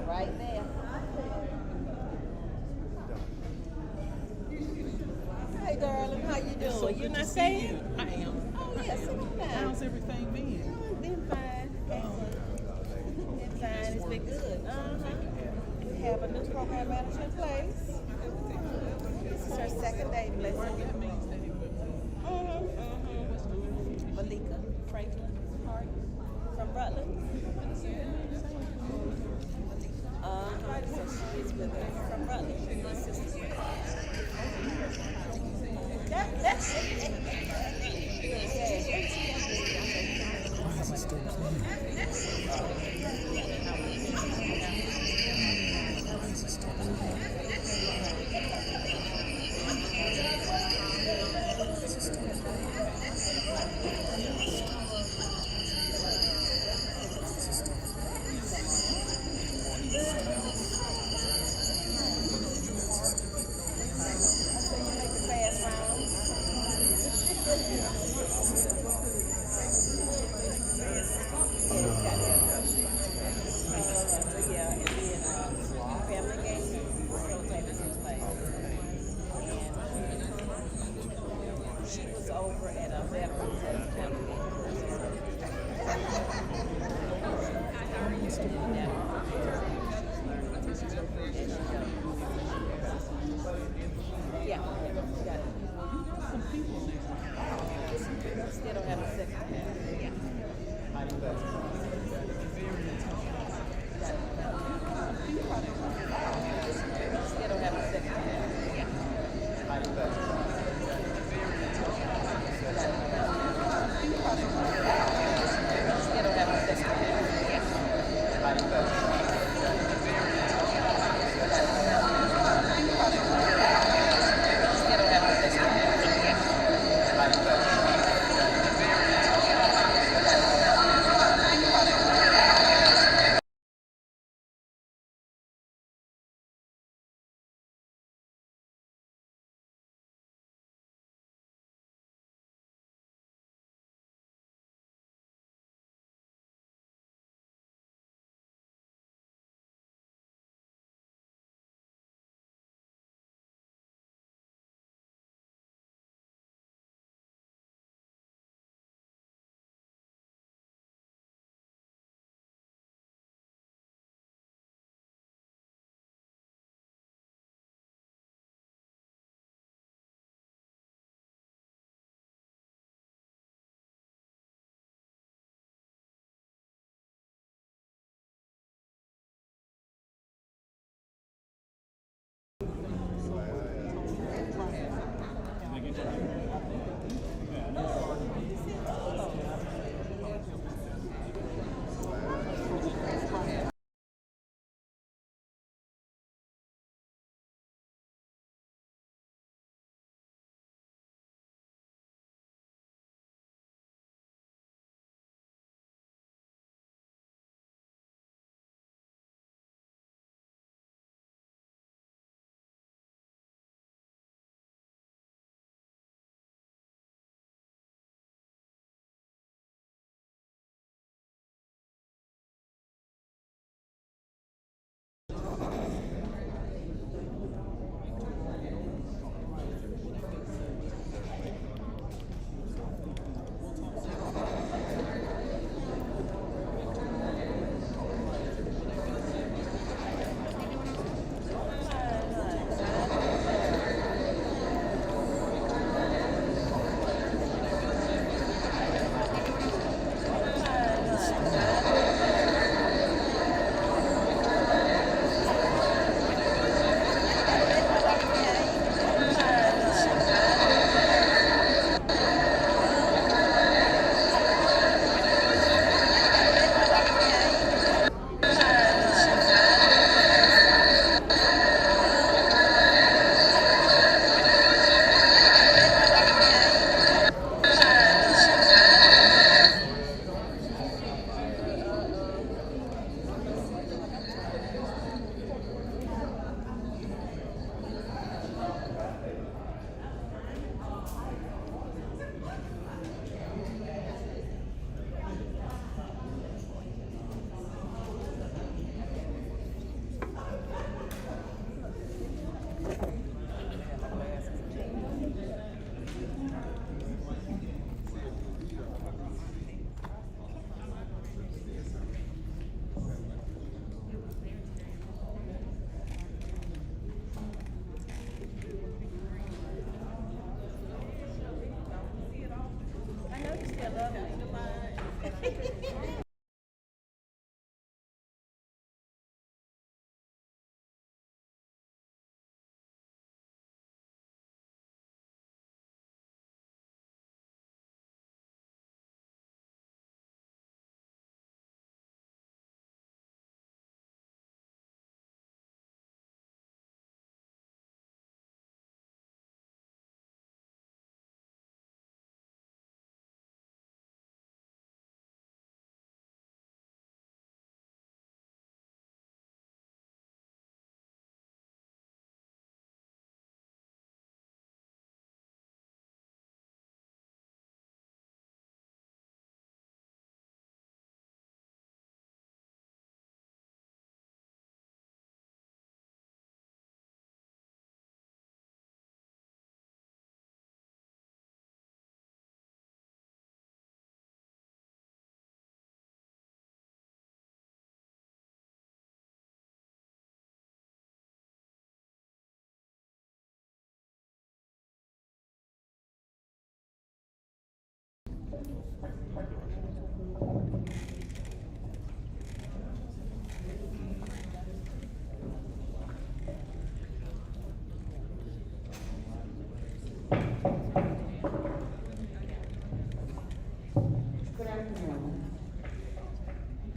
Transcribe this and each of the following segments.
Right there. Hey, darling, how you It's so doing? You good not to see staying? you. I am. Oh, yes, sit down. How's everything been? Oh, been fine. Excellent. Been fine. It's been good. We have a new program manager in place. This is her second day, bless her. That means that it Malika Franklin Hart from Rutland. So she's with us from Rutland. She's my sister.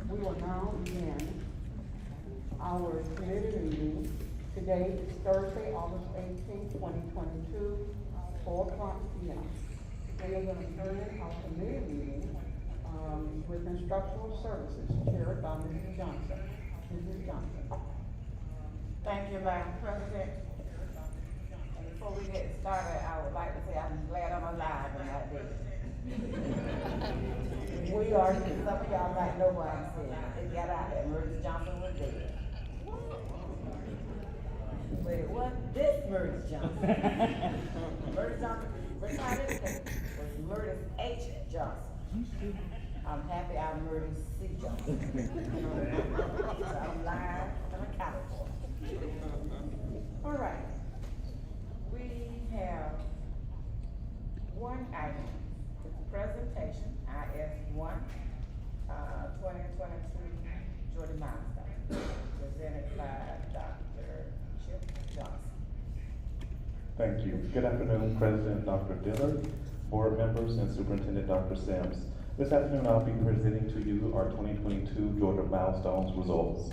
We will now begin our committee meeting. Today is Thursday, August 18, 2022, 4 o'clock p.m. We are going to begin our committee meeting with instructional services, chaired by Mrs. Johnson. Mrs. Johnson. Thank you, Madam President. And before we get started, I would like to say I'm glad I'm alive on that day. We are, some of y'all might know what I'm saying. They got out that Murray Johnson was dead. Wait, what? This Murray Johnson. Murray Johnson retired was Murray H. Johnson. I'm happy I murdered C. Johnson. So I'm live and accounted for. All right. We have one item. It's a presentation, IS-1, 2022 Jordan Milestone, presented by Dr. Chip Johnson. Thank you. Good afternoon, President Dr. Dillard, board members, and Superintendent Dr. Sims. This afternoon, I'll be presenting to you our 2022 Georgia Milestones results.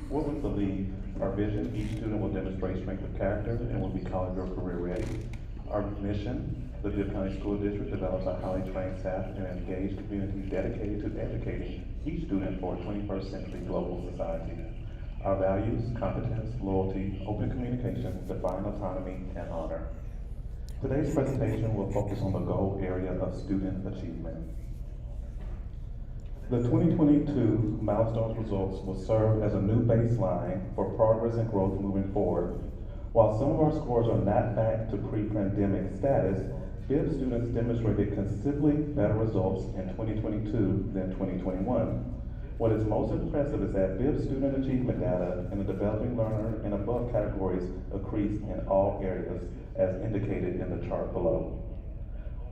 What we believe, our vision, each student will demonstrate strength of character and will be college or career ready. Our mission, the Bibb County School District develops a highly trained staff and an engaged community dedicated to educating each student for a 21st century global society. Our values, competence, loyalty, open communication, defined autonomy, and honor. Today's presentation will focus on the goal area of student achievement. The 2022 Milestones results will serve as a new baseline for progress and growth moving forward. While some of our scores are not back to pre-pandemic status, Bibb students demonstrated considerably better results in 2022 than 2021. What is most impressive is that Bibb student achievement data in the developing learner and above categories increased in all areas, as indicated in the chart below.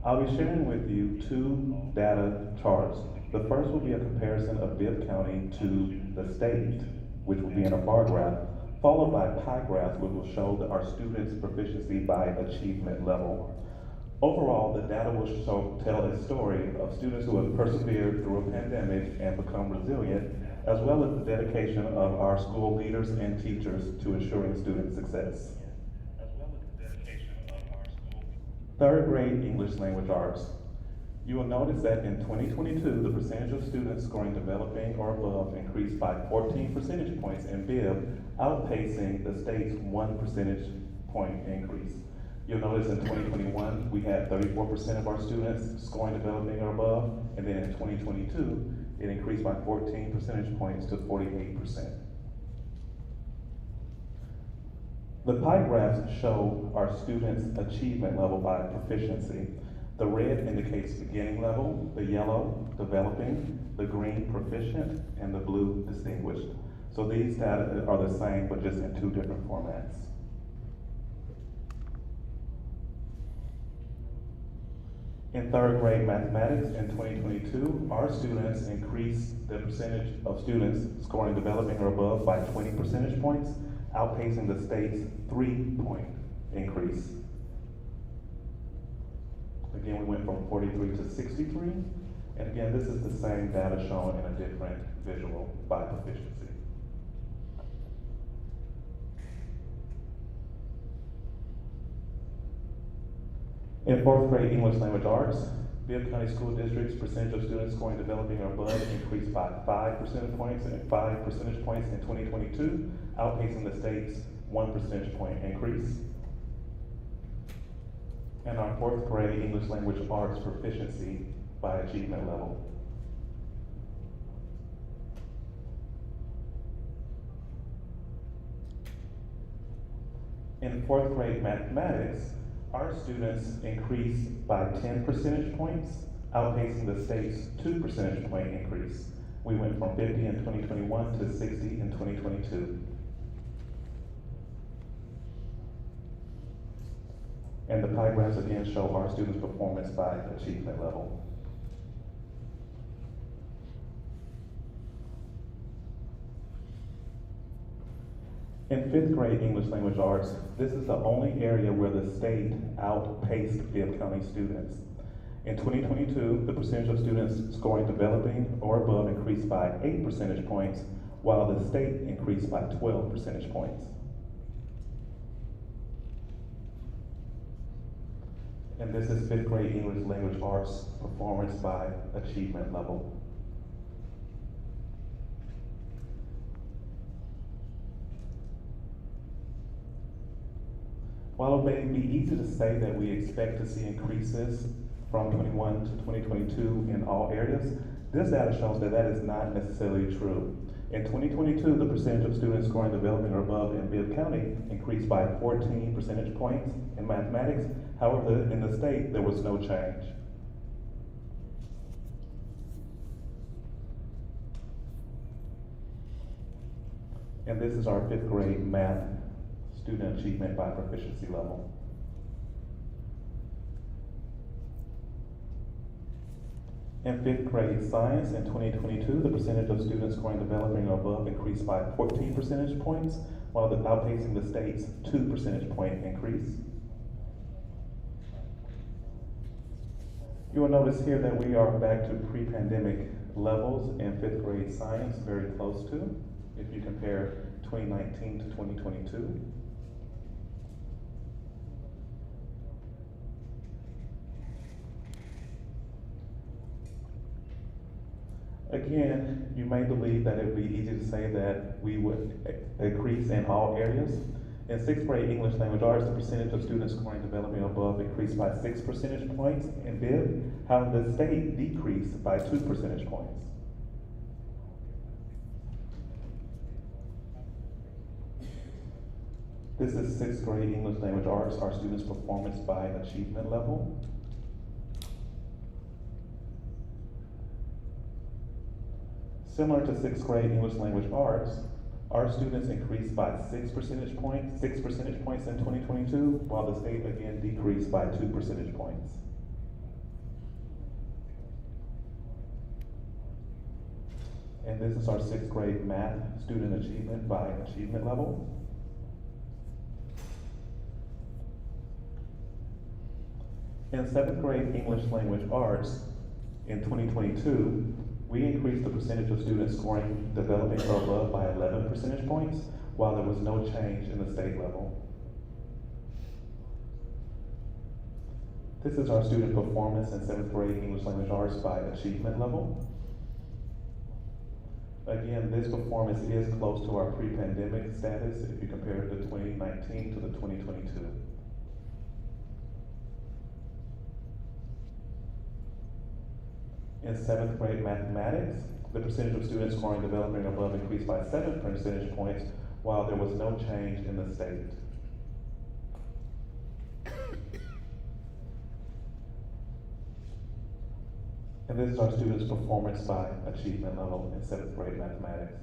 I'll be sharing with you two data charts. The first will be a comparison of Bibb County to the state, which will be in a bar graph, followed by pie graphs, which will show our students' proficiency by achievement level. Overall, the data will tell a story of students who have persevered through a pandemic and become resilient, as well as the dedication of our school leaders and teachers to ensuring student success. Third grade English language arts. You will notice that in 2022, the percentage of students scoring developing or above increased by 14 percentage points in Bibb, outpacing the state's 1 percentage point increase. You'll notice in 2021, we had 34% of our students scoring developing or above, and then in 2022, it increased by 14 percentage points to 48%. The pie graphs show our students' achievement level by proficiency. The red indicates beginning level, the yellow, developing, the green, proficient, and the blue, distinguished. So these data are the same, but just in two different formats. In third grade mathematics in 2022, our students increased the percentage of students scoring developing or above by 20 percentage points, outpacing the state's 3-point increase. Again, we went from 43 to 63, and again, this is the same data shown in a different visual by proficiency. In fourth grade English language arts, Bibb County School District's percentage of students scoring developing or above increased by 5 percentage points in 2022, outpacing the state's 1 percentage point increase. And our fourth grade English language arts proficiency by achievement level. In fourth grade mathematics, our students increased by 10 percentage points, outpacing the state's 2 percentage point increase. We went from 50 in 2021 to 60 in 2022. And the pie graphs again show our students' performance by achievement level. In fifth grade English language arts, this is the only area where the state outpaced Bibb County students. In 2022, the percentage of students scoring developing or above increased by 8 percentage points, while the state increased by 12 percentage points. And this is fifth grade English language arts performance by achievement level. While it may be easy to say that we expect to see increases from 21 to 2022 in all areas, this data shows that that is not necessarily true. In 2022, the percentage of students scoring developing or above in Bibb County increased by 14 percentage points in mathematics. However, in the state, there was no change. And this is our fifth grade math student achievement by proficiency level. In fifth grade science in 2022, the percentage of students scoring developing or above increased by 14 percentage points, while outpacing the state's 2 percentage point increase. You will notice here that we are back to pre-pandemic levels in fifth grade science, very close to, if you compare 2019 to 2022. Again, you may believe that it would be easy to say that we would increase in all areas. In sixth grade English language arts, the percentage of students scoring developing above increased by 6 percentage points in Bibb. However, the state decreased by 2 percentage points. This is sixth grade English language arts, our students' performance by achievement level. Similar to sixth grade English language arts, our students increased by 6 percentage points in 2022, while the state again decreased by 2 percentage points. And this is our sixth grade math student achievement by achievement level. In seventh grade English language arts in 2022, we increased the percentage of students scoring developing or above by 11 percentage points, while there was no change in the state level. This is our student performance in seventh grade English language arts by achievement level. Again, this performance is close to our pre-pandemic status if you compare the 2019 to the 2022. In seventh grade mathematics, the percentage of students scoring developing above increased by 7 percentage points, while there was no change in the state. And this is our students' performance by achievement level in seventh grade mathematics.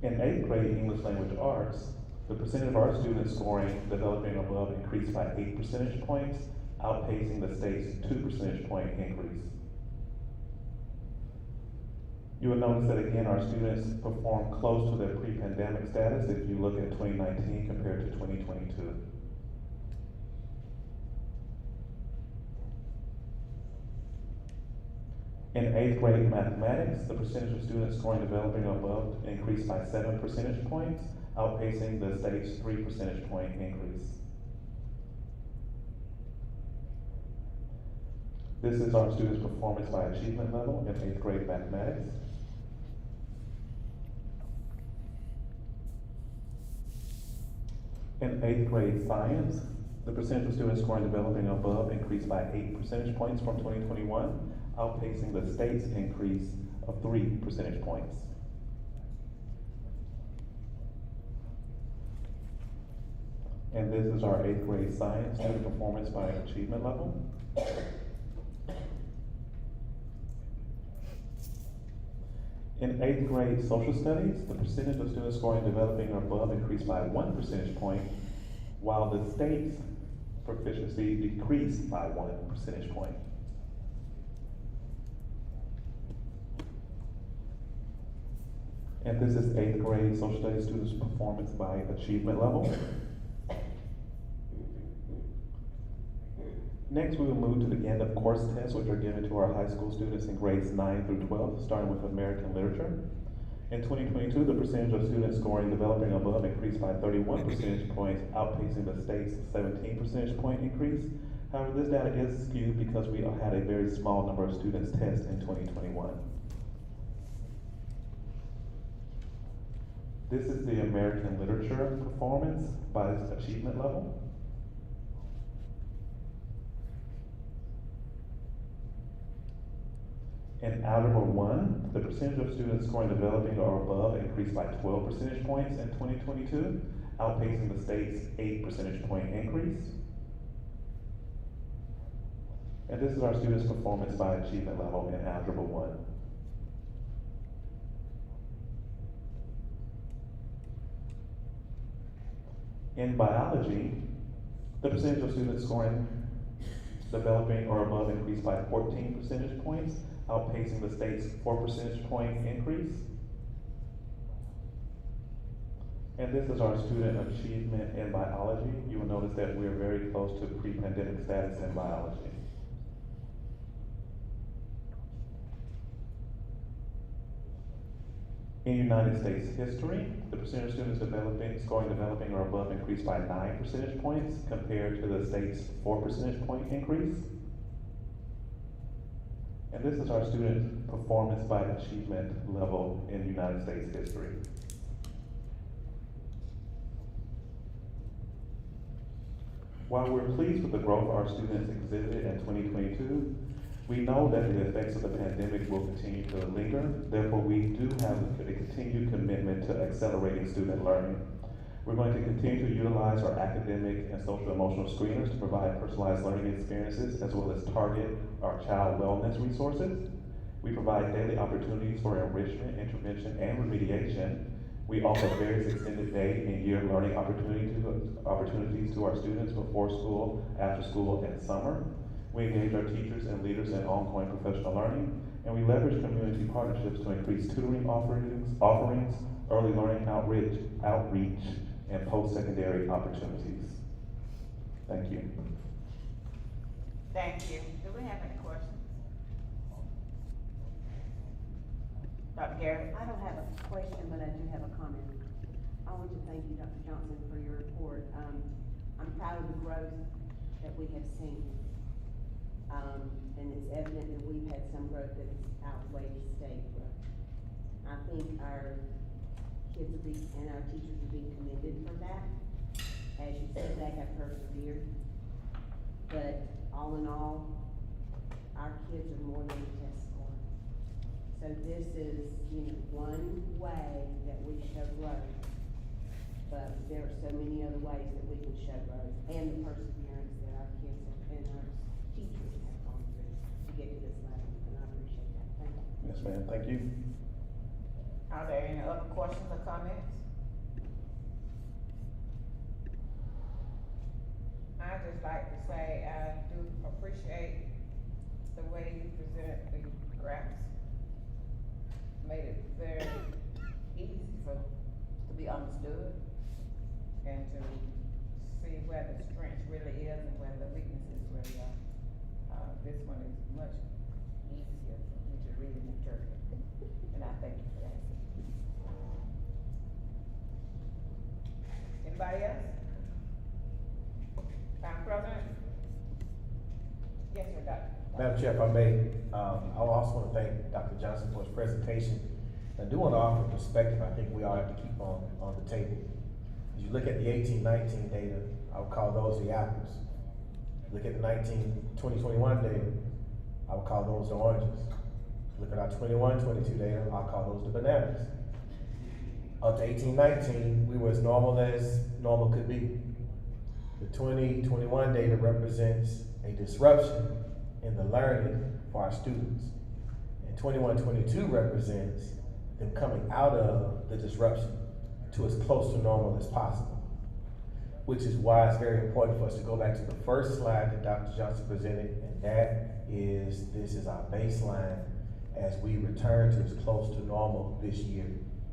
In eighth grade English language arts, the percentage of our students scoring developing above increased by 8 percentage points, outpacing the state's 2 percentage point increase. You will notice that again, our students perform close to their pre-pandemic status if you look at 2019 compared to 2022. In eighth grade mathematics, the percentage of students scoring developing above increased by 7 percentage points, outpacing the state's 3 percentage point increase. This is our students' performance by achievement level in eighth grade mathematics. In eighth grade science, the percentage of students scoring developing above increased by 8 percentage points from 2021, outpacing the state's increase of 3 percentage points. And this is our eighth grade science student performance by achievement level. In eighth grade social studies, the percentage of students scoring developing or above increased by 1 percentage point, while the state's proficiency decreased by 1 percentage point. And this is eighth grade social studies students' performance by achievement level. Next, we will move to the end of course tests, which are given to our high school students in grades 9 through 12, starting with American literature. In 2022, the percentage of students scoring developing above increased by 31 percentage points, outpacing the state's 17 percentage point increase. However, this data is skewed because we had a very small number of students test in 2021. This is the American literature performance by achievement level. In Algebra 1, the percentage of students scoring developing or above increased by 12 percentage points in 2022, outpacing the state's 8 percentage point increase. And this is our students' performance by achievement level in Algebra 1. In biology, the percentage of students scoring developing or above increased by 14 percentage points, outpacing the state's 4 percentage point increase. And this is our student achievement in biology. You will notice that we are very close to pre-pandemic status in biology. In United States history, the percentage of students scoring developing or above increased by 9 percentage points compared to the state's 4 percentage point increase. And this is our student performance by achievement level in United States history. While we're pleased with the growth our students exhibited in 2022, we know that the effects of the pandemic will continue to linger. Therefore, we do have a continued commitment to accelerating student learning. We're going to continue to utilize our academic and social emotional screeners to provide personalized learning experiences as well as target our child wellness resources. We provide daily opportunities for enrichment, intervention, and remediation. We offer various extended day and year learning opportunities to our students before school, after school, and summer. We engage our teachers and leaders in ongoing professional learning, and we leverage community partnerships to increase tutoring offerings, early learning outreach, and post-secondary opportunities. Thank you. Thank you. Do we have any questions? Dr. Gary? I don't have a question, but I do have a comment. I want to thank you, Dr. Johnson, for your report. I'm proud of the growth that we have seen. And it's evident that we've had some growth that has outweighed state growth. I think our kids and our teachers are being commended for that. As you said, they have persevered. But all in all, our kids are more than a test score. So this is, one way that we show growth. But there are so many other ways that we can show growth and the perseverance that our kids and our teachers have gone through to get to this level, and I appreciate that. Thank you. Yes, ma'am. Thank you. Are there any other questions or comments? I'd just like to say I do appreciate the way you presented the graphs. Made it very easy to be understood and to see where the strength really is and where the weaknesses really are. This one is much easier for me to read and interpret, and I thank you for that. Anybody else? Madam President? Yes, sir, Doctor. Madam Chair, if I may, I also want to thank Dr. Johnson for his presentation. I do want to offer perspective I think we all have to keep on the table. As you look at the 18-19 data, I would call those the apples. Look at the 2021 data, I would call those the oranges. Look at our 21-22 data, I'll call those the bananas. Up to 18-19, we were as normal could be. The 2021 data represents a disruption in the learning for our students. And 21-22 represents them coming out of the disruption to as close to normal as possible. Which is why it's very important for us to go back to the first slide that Dr. Johnson presented, and this is our baseline as we return to as close to normal this year.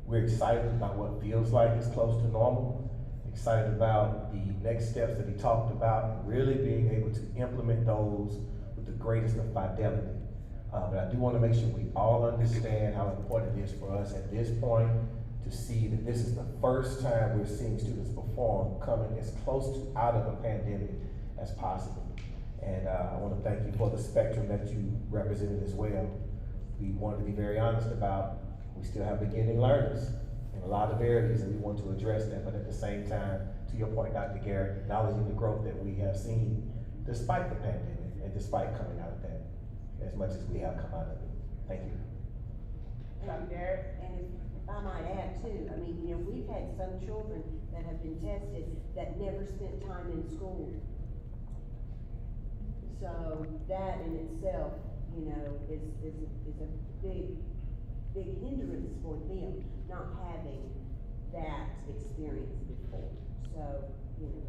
We're excited about what feels like it's close to normal, Excited about the next steps that he talked about, and really being able to implement those with the greatest of fidelity. But I do want to make sure we all understand how important it is for us at this point to see that this is the first time we're seeing students perform coming as close to out of a pandemic as possible. And I want to thank you for the spectrum that you represented as well. We wanted to be very honest about, we still have beginning learners and a lot of areas, and we want to address that, but at the same time, to your point, Dr. Garrett, acknowledging the growth that we have seen despite the pandemic and despite coming out of that, as much as we have come out of it. Thank you. Dr. Garrett? And if I might add too, I mean, you know, we've had some children that have been tested that never spent time in school. So that in itself, you know, is a big hindrance for them, not having that experience before. So, you know,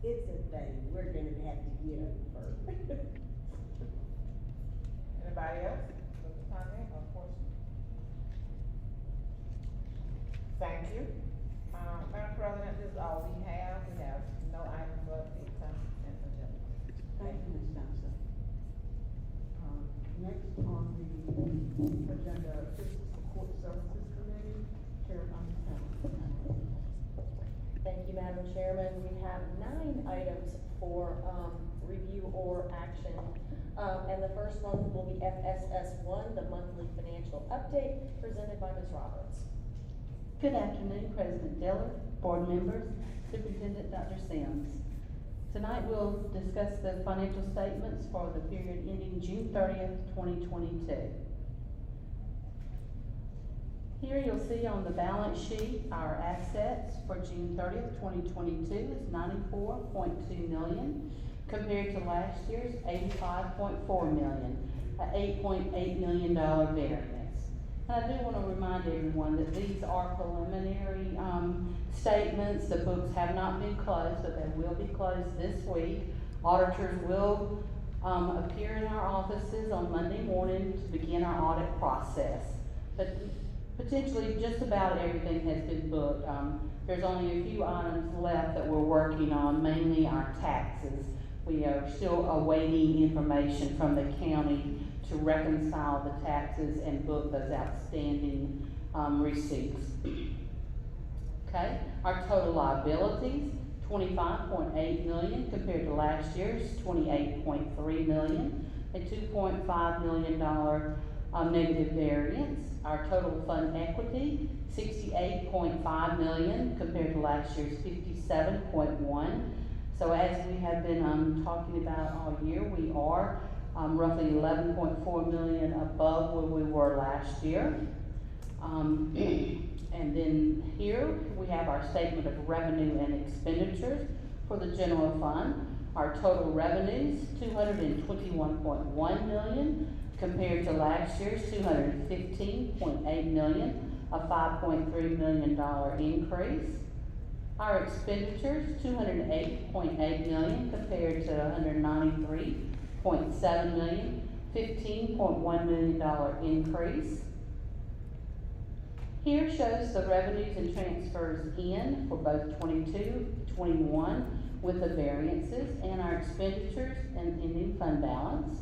it's a thing we're gonna have to get over. Anybody else with a comment or question? Thank you. Madam President, this is all we have. We have no items of the consent agenda. Thank you, Ms. Johnson. Next on the agenda, Fiscal Support Services Committee, Chair Untitled. Thank you, Madam Chairman. We have 9 items for review or action. And the first one will be FSS1, the monthly financial update presented by Ms. Roberts. Good afternoon, President Diller, board members, Superintendent Dr. Sims. Tonight we'll discuss the financial statements for the period ending June 30th, 2022. Here you'll see on the balance sheet, our assets for June 30th, 2022 is $94.2 million compared to last year's $85.4 million, an $8.8 million variance. And I do want to remind everyone that these are preliminary statements. The books have not been closed, but they will be closed this week. Auditors will appear in our offices on Monday morning to begin our audit process. But potentially just about everything has been booked. There's only a few items left that we're working on, mainly our taxes. We are still awaiting information from the county to reconcile the taxes and book those outstanding receipts. Okay, our total liabilities, $25.8 million compared to last year's $28.3 million, a $2.5 million negative variance. Our total fund equity, $68.5 million compared to last year's $57.1 million. So as we have been talking about all year, we are roughly $11.4 million above where we were last year. And then here we have our statement of revenue and expenditures for the general fund. Our total revenues, $221.1 million compared to last year's $215.8 million, a $5.3 million increase. Our expenditures, $208.8 million compared to $193.7 million, $15.1 million increase. Here shows the revenues and transfers in for both 22, 21 with the variances, and our expenditures and ending fund balance.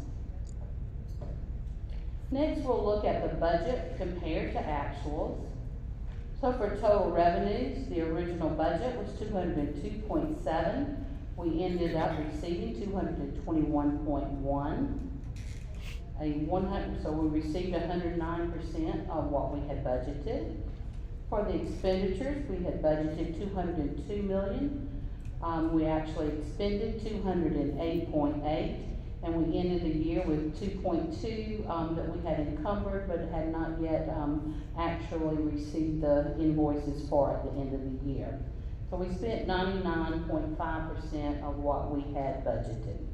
Next, we'll look at the budget compared to actuals. So for total revenues, the original budget was $202.7. We ended up receiving $221.1. So we received 109% of what we had budgeted. For the expenditures, we had budgeted $202 million. We actually expended $208.8, and we ended the year with $2.2 that we had encumbered but had not yet actually received the invoices for at the end of the year. So we spent 99.5% of what we had budgeted.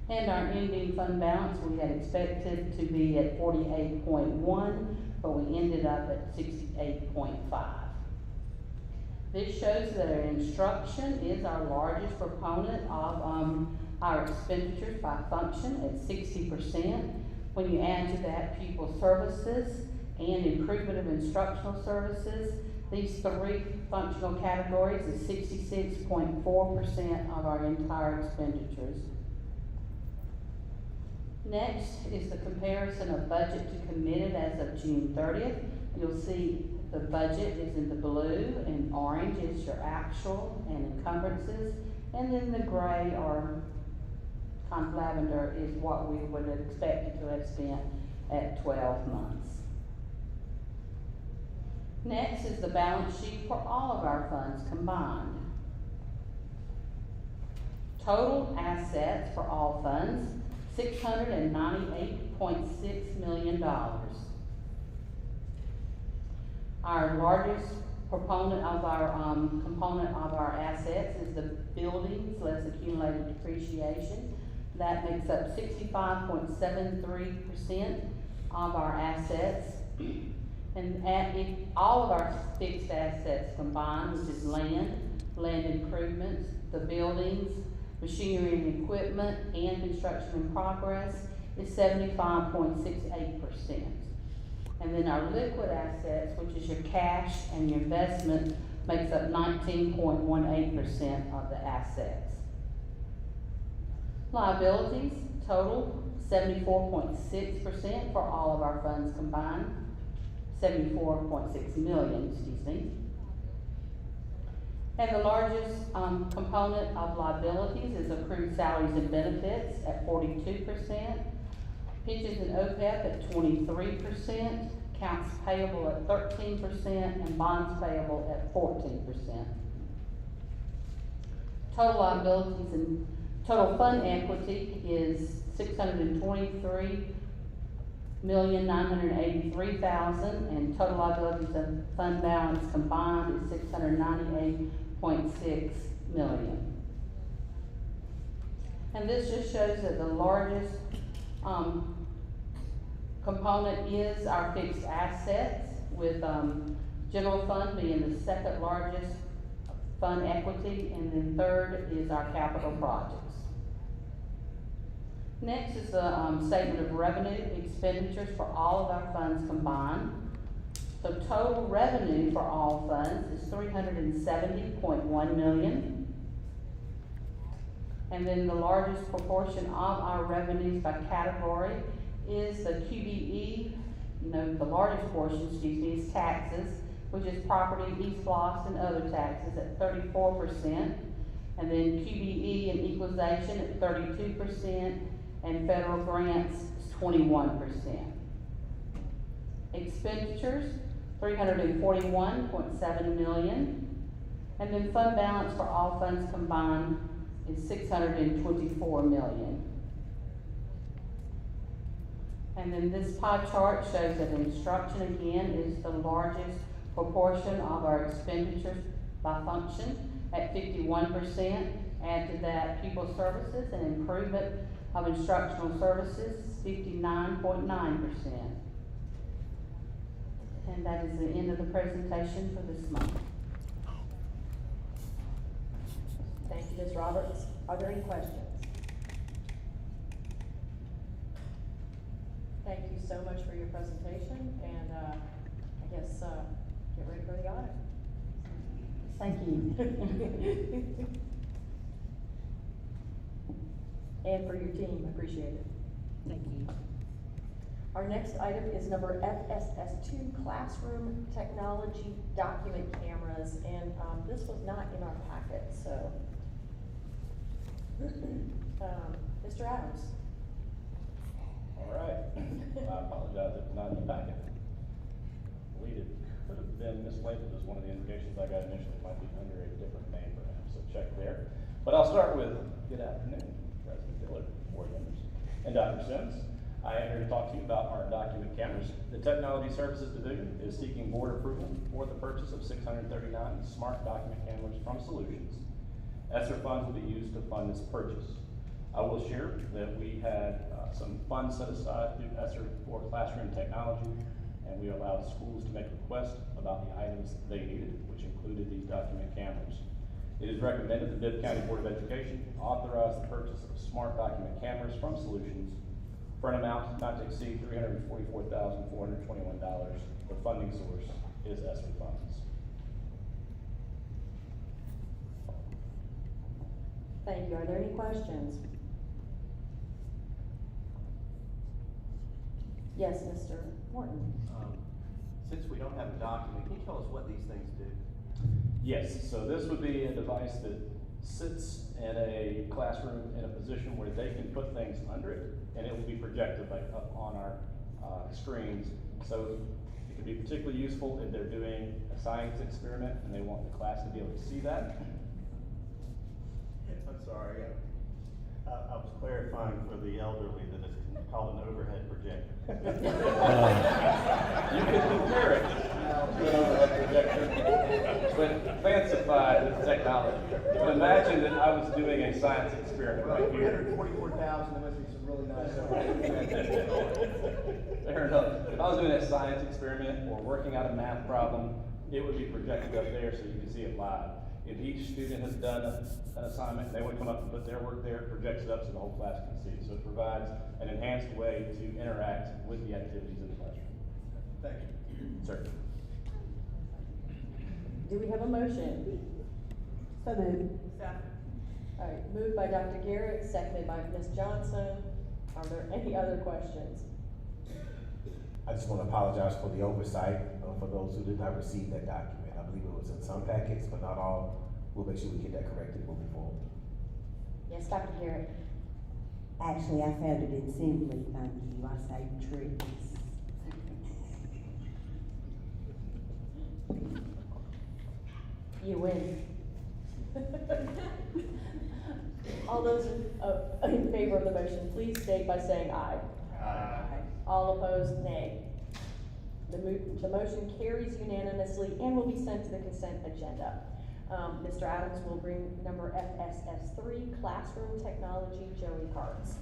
And our ending fund balance, we had expected to be at 48.1, but we ended up at 68.5. This shows that our instruction is our largest proponent of our expenditures by function at 60%. When you add to that pupil services and improvement of instructional services, These three functional categories is 66.4% of our entire expenditures. Next is the comparison of budget to committed as of June 30th. You'll see the budget is in the blue, and orange is your actual and encumbrances, and then the gray or kind of lavender is what we would have expected to have spent at 12 months. Next is the balance sheet for all of our funds combined. Total assets for all funds, $698.6 million. Our largest component of our assets is the buildings less accumulated depreciation. That makes up 65.73% of our assets. And all of our fixed assets combined, which is land improvements, the buildings, machinery and equipment, and construction in progress, is 75.68%. And then our liquid assets, which is your cash and your investment, makes up 19.18% of the assets. Liabilities total 74.6% for all of our funds combined. 74.6 million, excuse me. And the largest component of liabilities is accrued salaries and benefits at 42%, pensions and OPEB at 23%, accounts payable at 13%, and bonds payable at 14%. Total liabilities and total fund equity is $623,983,000, and total liabilities and fund balance combined is $698.6 million. And this just shows that the largest component is our fixed assets, with general fund being the second largest fund equity, and then third is our capital projects. Next is the statement of revenue expenditures for all of our funds combined. So total revenue for all funds is $370.1 million. And then the largest proportion of our revenues by category is the QBE, the largest portion, is taxes, which is property, East loss, and other taxes at 34%. And then QBE and equalization at 32%. And federal grants is 21%. Expenditures, $341.7 million. And then fund balance for all funds combined is $624 million. And then this pie chart shows that instruction again is the largest proportion of our expenditures by function at 51%. Add to that pupil services and improvement of instructional services, 59.9%. And that is the end of the presentation for this month. Thank you, Ms. Roberts. Are there any questions? Thank you so much for your presentation, and I guess get ready for the audit. Thank you. And for your team, appreciate it. Thank you. Our next item is number FSS2, Classroom Technology Document Cameras, and this was not in our packet, so. Mr. Adams. All right, I apologize if it's not in the packet. I believe it could have been mislabeled as one of the indications I got initially. It might be under a different name perhaps, so check there. But I'll start with good afternoon, President Diller, board members, and Dr. Sims. I am here to talk to you about our document cameras. The Technology Services Division is seeking board approval for the purchase of 639 smart document cameras from Solutions. ESSER funds will be used to fund this purchase. I will share that we had some funds set aside through ESSER for classroom technology, and we allowed schools to make requests about the items they needed, which included these document cameras. It is recommended the Bibb County Board of Education authorize the purchase of smart document cameras from Solutions for an amount not to exceed $344,421. The funding source is ESSER funds. Thank you. Are there any questions? Yes, Mr. Morton. Since we don't have a document, can you tell us what these things do? Yes, so this would be a device that sits in a classroom in a position where they can put things under it, and it will be projected up on our screens. So it can be particularly useful if they're doing a science experiment and they want the class to be able to see that. I'm sorry, I was clarifying for the elderly that it's called an overhead projector. You can compare it to an overhead projector, but fancified with technology. But imagine that I was doing a science experiment right here. 344,000, there must be some really nice overhead. Fair enough. If I was doing a science experiment or working out a math problem, it would be projected up there so you can see it live. If each student has done an assignment, they would come up and put their work there, it projects it up so the whole class can see. So it provides an enhanced way to interact with the activities in the classroom. Thank you. Sir. Do we have a motion? So moved. All right, moved by Dr. Garrett, seconded by Ms. Johnson. Are there any other questions? I just want to apologize for the oversight, for those who did not receive that document. I believe it was in some packets, but not all. We'll make sure we get that corrected moving forward. Yes, Dr. Garrett. Actually, I found it in Simply, thank you, I saved trees. You win. All those in favor of the motion, please state by saying aye. Aye. All opposed, nay. The motion carries unanimously and will be sent to the consent agenda. Mr. Adams will bring number FSS3, Classroom Technology Joey cards.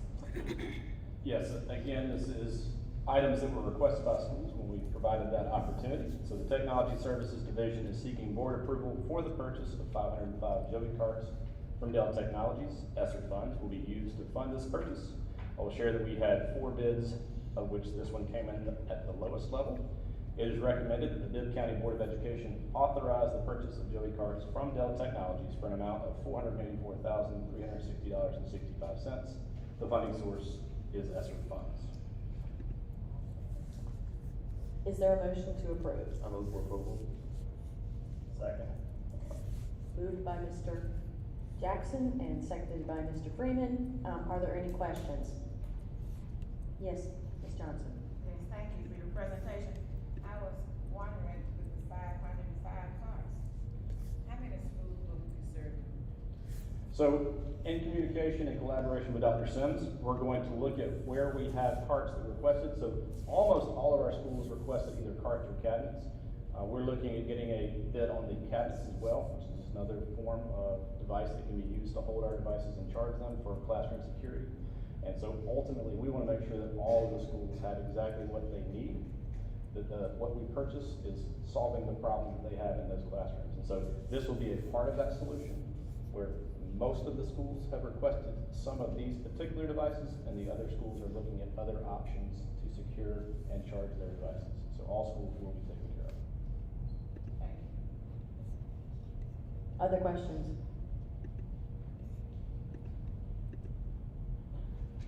Yes, again, this is items that were requested by schools when we provided that opportunity. So the Technology Services Division is seeking board approval for the purchase of 505 Joey carts from Dell Technologies. ESSER funds will be used to fund this purchase. I will share that we had 4 bids, of which this one came in at the lowest level. It is recommended that the Bibb County Board of Education authorize the purchase of Joey carts from Dell Technologies for an amount of $484,360.65. The funding source is ESSER funds. Is there a motion to approve? I move for approval. Second. Moved by Mr. Jackson and seconded by Mr. Freeman. Are there any questions? Yes, Ms. Johnson. Yes, thank you for your presentation. I was wondering, with the 505 cars, how many schools will be served? So, in communication and collaboration with Dr. Sims, we're going to look at where we have carts that requested. So, almost all of our schools requested either carts or cabinets. We're looking at getting a bid on the cabinets as well, which is another form of device that can be used to hold our devices and charge them for classroom security. And so ultimately, we want to make sure that all of the schools have exactly what they need, that what we purchase is solving the problem that they have in those classrooms. And so this will be a part of that solution, where most of the schools have requested some of these particular devices, and the other schools are looking at other options to secure and charge their devices. So all schools will be taken care of. Thank you. Other questions?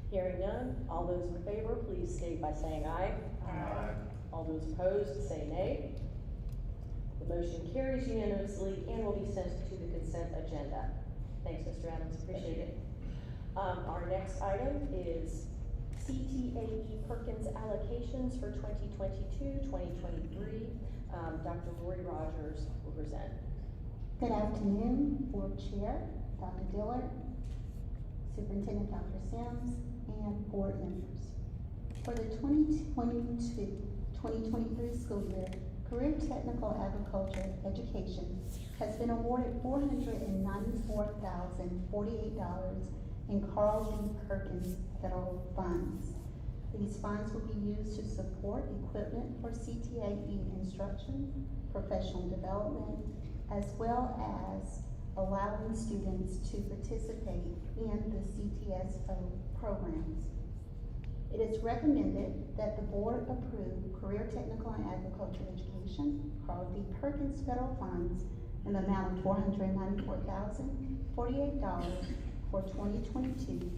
Hearing none, all those in favor, please state by saying aye. Aye. All those opposed, say nay. The motion carries unanimously and will be sent to the consent agenda. Thanks, Mr. Adams, appreciate it. Our next item is CTAE Perkins allocations for 2022-2023. Dr. Lori Rogers will present. Good afternoon, Board Chair, Dr. Diller, Superintendent Dr. Sims, and board members. For the 2022-2023 school year, Career Technical Agriculture Education has been awarded $494,048 in Carl D. Perkins federal funds. These funds will be used to support equipment for CTAE instruction, professional development, as well as allowing students to participate in the CTSO programs. It is recommended that the board approve Career Technical and Agriculture Education, Carl D. Perkins federal funds in the amount of $494,048 for 2022-2023.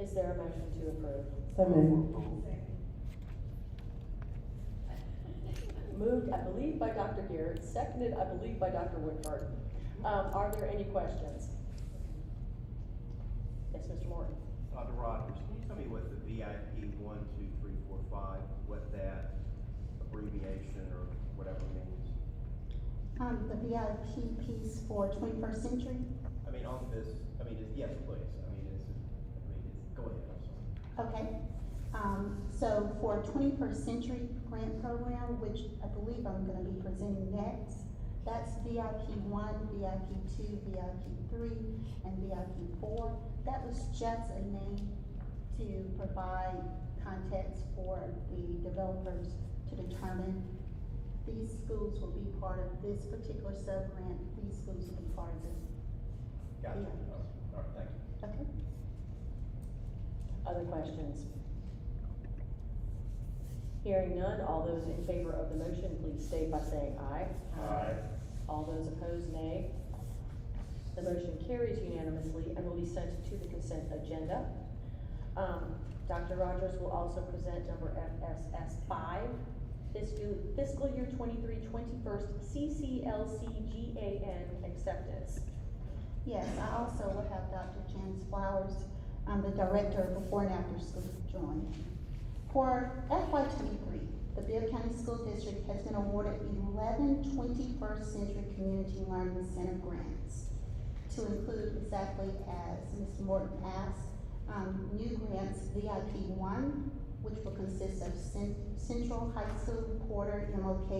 Is there a motion to approve? So moved. Moved, I believe, by Dr. Garrett, seconded, I believe, by Dr. Woodford. Are there any questions? Yes, Mr. Morton? Dr. Rogers, can you tell me what the VIP 1, 2, 3, 4, 5, what that abbreviation or whatever means? The VIP piece for 21st century. I mean, on this, yes, please, go ahead, I'm sorry. Okay. So for 21st century grant program, which I believe I'm gonna be presenting next, that's VIP 1, VIP 2, VIP 3, and VIP 4. That was just a name to provide context for the developers to determine these schools will be part of this particular sub-grant, these schools will be part of this. Gotcha. Yeah. All right, thank you. Okay. Other questions? Hearing none, all those in favor of the motion, please state by saying aye. Aye. All those opposed, nay. The motion carries unanimously and will be sent to the consent agenda. Dr. Rogers will also present number FSS 5, fiscal year 23-21 CCLC-GAN acceptance. Yes, I also will have Dr. Janice Flowers, the director of before and after school, join. For FY23, the Bibb County School District has been awarded 11 21st Century Community Learning Center grants to include exactly as Mr. Morton asked, new grants VIP 1, which will consist of Central High School, Porter, MOK,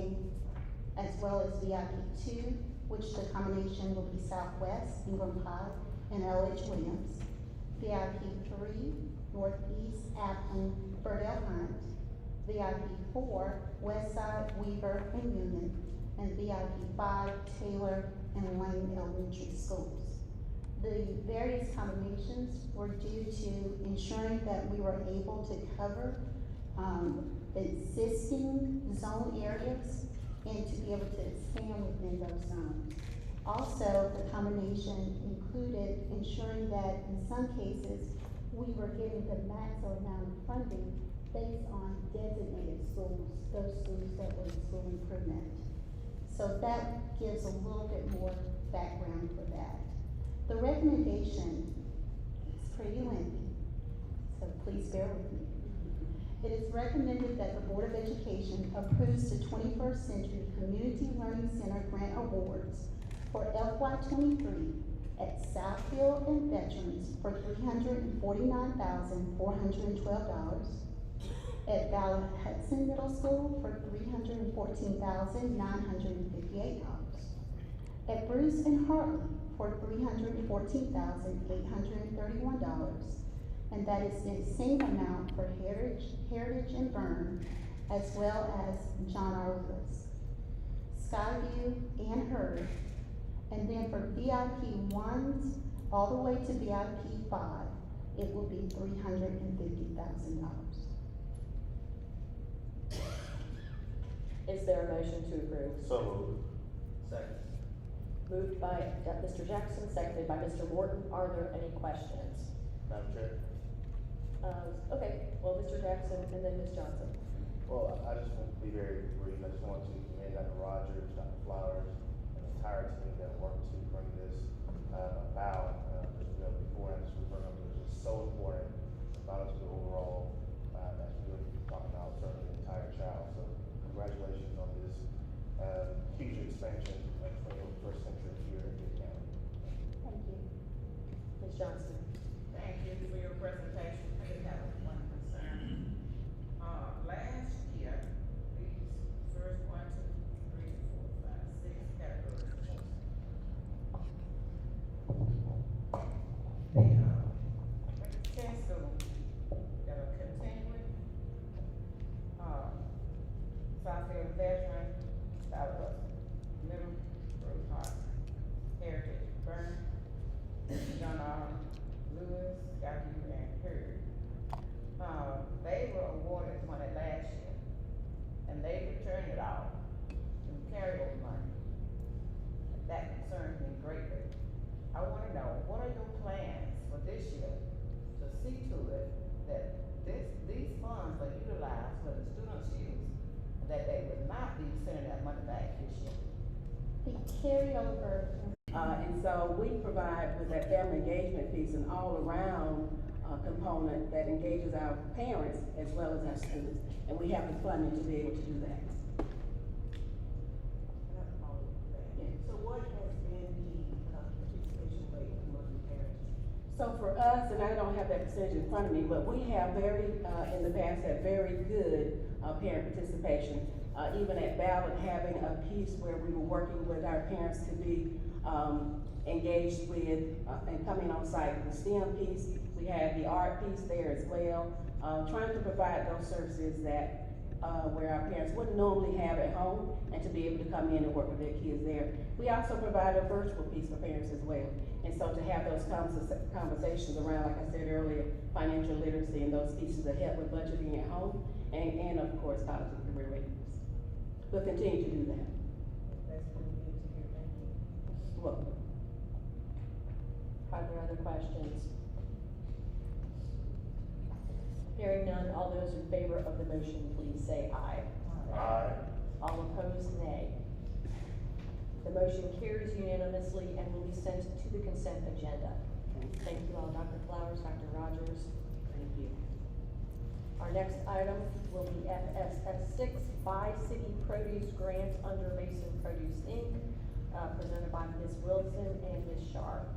as well as VIP 2, which the combination will be Southwest, Ingram Pike, and LH Williams. VIP 3, Northeast, Aplin, Burdell Hunt. VIP 4, Westside, Weaver, and Union. And VIP 5, Taylor and Lane Elementary Schools. The various combinations were due to ensuring that we were able to cover existing zone areas and to be able to expand within those zones. Also, the combination included ensuring that in some cases, we were getting the maximum amount of funding based on designated schools, those schools that were in school improvement. So that gives a little bit more background for that. The recommendation is pretty lengthy, so please bear with me. It is recommended that the Board of Education approves the 21st Century Community Learning Center Grant Awards for FY23 at Southfield and Veterans for $349,412, at Ballard Hudson Middle School for $314,958, at Bruce and Hartley for $314,831, and that is the same amount for Heritage and Byrne, as well as John R. Lewis, Skyview and Hurd, and then for VIP 1s all the way to VIP 5, it will be $350,000. Is there a motion to approve? So moved. Second. Moved by Mr. Jackson, seconded by Mr. Morton. Are there any questions? Madam Chair? Okay, well, Mr. Jackson and then Ms. Johnson. Well, I just want to be very brief. I just want to commend Dr. Rogers, Dr. Flowers, and the entire team that worked to bring this about. Before and after school programs are just so important, not only to the overall, as we were talking about, certainly the entire child. So congratulations on this huge expansion of 21st century here in Bibb County. Thank you. Ms. Johnson. Thank you for your presentation. I did have one concern. Last year, these first 1, 2, 3, 4, 5, 6 categories. The 10 schools that are continuing, Southfield Veteran, Southwest Middle, Bruce Hart, Heritage, Byrne, John R. Lewis, Skyview, and Hurd. They were awarded money last year, and they returned it all in carryover money. that concerns me greatly. I wanna know, what are your plans for this year to see to it that these funds are utilized for the students' use, and that they would not be sending that money back this year? The carryover, And so we provide with that family engagement piece an all-around, component that engages our parents as well as our students. And we have the funding to be able to do that. So what has been the participation rate among the parents? So for us, and I don't have that percentage in front of me, but we have in the past, had very good, parent participation. Even at ballot, having a piece where we were working with our parents to be, engaged with, and coming on site with the STEM piece. We had the art piece there as well, trying to provide those services that, where our parents wouldn't normally have at home, and to be able to come in and work with their kids there. We also provide a virtual piece for parents as well. And so to have those conversations around, like I said earlier, financial literacy and those pieces that help with budgeting at home, and of course, college and career readiness. We'll continue to do that. That's really good to hear, thank you. Well, are there other questions? Hearing none, all those in favor of the motion, please say aye. Aye. All opposed, nay. The motion carries unanimously and will be sent to the consent agenda. Thank you all, Dr. Flowers, Dr. Rogers. thank you. Our next item will be FSS6, Buy City Produce Grant under Mason Produce Inc., presented by Ms. Wilson and Ms. Sharp.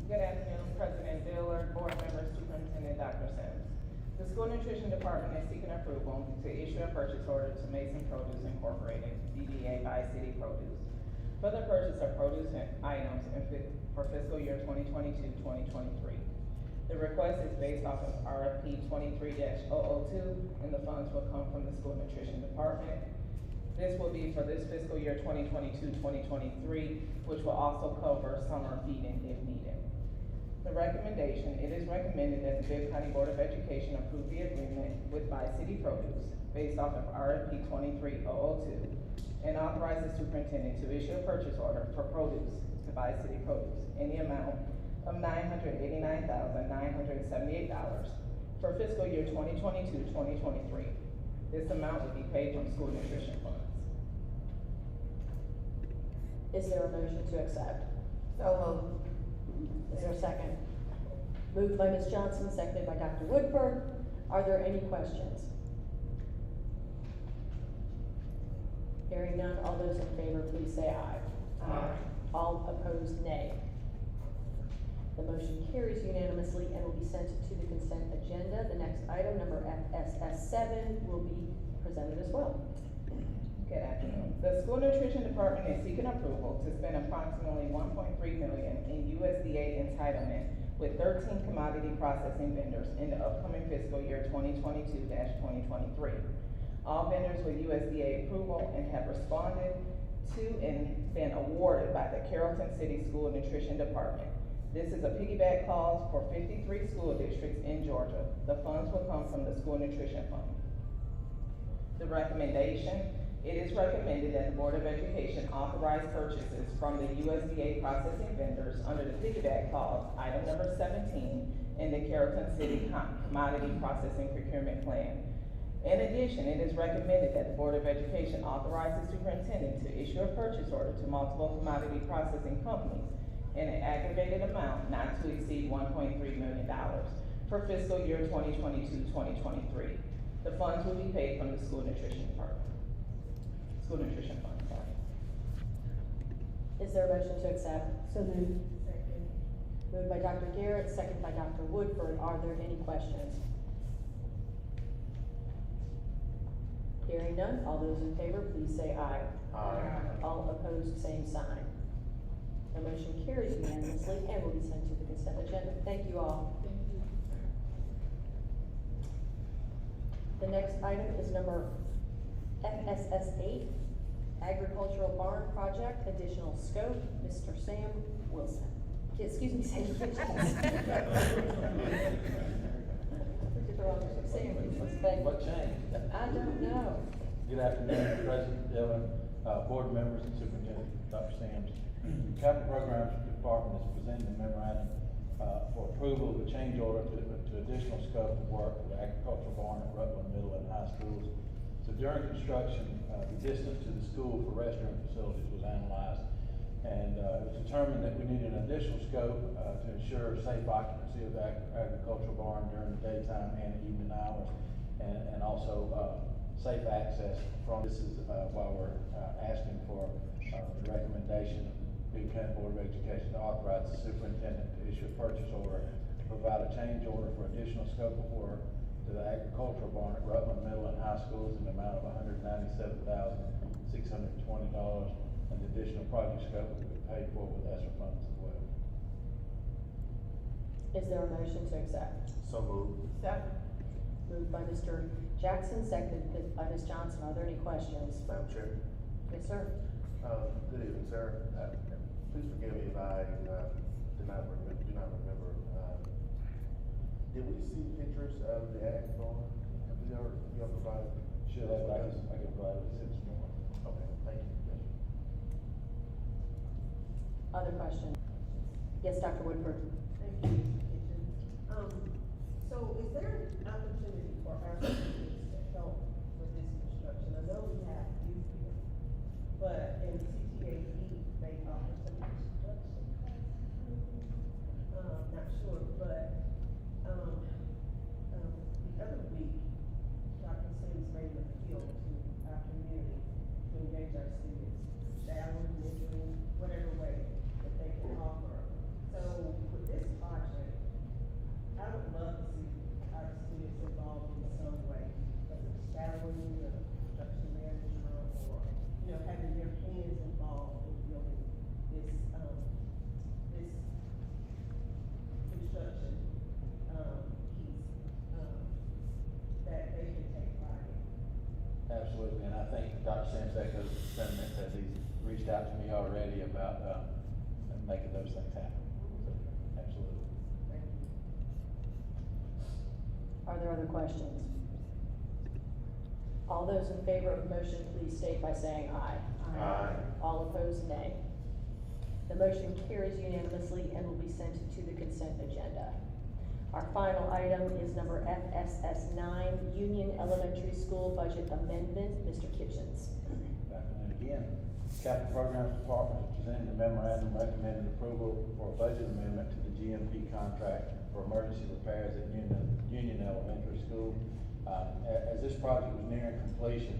Good afternoon, President Dillard, board members, Superintendent Dr. Sims. The School Nutrition Department is seeking approval to issue a purchase order to Mason Produce Incorporated, DBA by City Produce, for the purchase of produce items for fiscal year 2022-2023. The request is based off of RFP 23-002, and the funds will come from the School Nutrition Department. This will be for this fiscal year 2022-2023, which will also cover summer feeding if needed. The recommendation, it is recommended that the Bibb County Board of Education approve the agreement with By City Produce based off of RFP 23-002 and authorize the superintendent to issue a purchase order for produce to By City Produce in the amount of $989,978 for fiscal year 2022-2023. This amount will be paid from school nutrition funds. Is there a motion to accept? So moved. Is there a second? Moved by Ms. Johnson, seconded by Dr. Woodford. Are there any questions? Hearing none, all those in favor, please say aye. Aye. All opposed, nay. The motion carries unanimously and will be sent to the consent agenda. The next item, number FSS7, will be presented as well. Good afternoon. The School Nutrition Department is seeking approval to spend approximately $1.3 million in USDA entitlement with 13 commodity processing vendors in the upcoming fiscal year 2022-2023. All vendors with USDA approval and have responded to and been awarded by the Carrollton City School Nutrition Department. This is a piggyback clause for 53 school districts in Georgia. The funds will come from the School Nutrition Fund. The recommendation, it is recommended that the Board of Education authorize purchases from the USDA processing vendors under the piggyback clause, item number 17, in the Carrollton City Commodity Processing Procurement Plan. In addition, it is recommended that the Board of Education authorize the superintendent to issue a purchase order to multiple commodity processing companies in an aggregated amount not to exceed $1.3 million for fiscal year 2022-2023. The funds will be paid from the School Nutrition Fund. Is there a motion to accept? So moved. Moved by Dr. Garrett, second by Dr. Woodford. Are there any questions? Hearing none, all those in favor, please say aye. Aye. All opposed, same sign. The motion carries unanimously and will be sent to the consent agenda. Thank you all. The next item is number FSS8, Agricultural Barn Project, additional scope, Mr. Sam Wilson. Excuse me, Sam Kitchens. What changed? I don't know. Good afternoon, President Dillon, board members, and Superintendent Dr. Sams. The Capital Programs Department is presenting a memorandum, for approval of a change order to additional scope of work for the agricultural barn at Rutland Middle and High Schools. So during construction, the distance to the school for restroom facilities was analyzed, and it was determined that we needed an additional scope to ensure safe occupancy of the agricultural barn during the daytime and evening hours, and also safe access from. This is why we're asking for the recommendation of the Bibb County Board of Education to authorize the superintendent to issue a purchase order to provide a change order for additional scope of work to the agricultural barn at Rutland Middle and High Schools in the amount of $197,620, and the additional project scope will be paid for with ESSER funds as well. Is there a motion to accept? So moved. Second. Moved by Mr. Jackson, seconded by Ms. Johnson. Are there any questions? Madam Chair. Yes, sir. Good evening, sir. Please forgive me if I do not remember. Did we see pictures of the ag barn? Have you ever provided? Should have, I can provide it this morning. Okay, thank you. Yes, sir. Other questions? Yes, Dr. Woodford. Thank you, so is there an opportunity for our students to help with this construction? I know we have youth here, but in CTAE, they offer some construction classes. Not sure, but, the other week, Dr. Sims made an appeal to our community to engage our students, shadowing, mentoring, whatever way that they can offer. So with this project, I would love to see our students involved in some way, whether it's shadowing, or construction manager, or, having their hands involved in building this, this construction, piece, that they can take pride in. Absolutely, and I think Dr. Sims echoes the sentiment that he's reached out to me already about, making those things happen. So, absolutely. Thank you. Are there other questions? All those in favor of the motion, please state by saying aye. Aye. All opposed, nay. The motion carries unanimously and will be sent to the consent agenda. Our final item is number FSS 9, Union Elementary School Budget Amendment. Mr. Kitchens. Back on it again. Capital Programs Department is presenting a memorandum recommending approval for a budget amendment to the GMP contract for emergency repairs at Union Elementary School. As this project was nearing completion,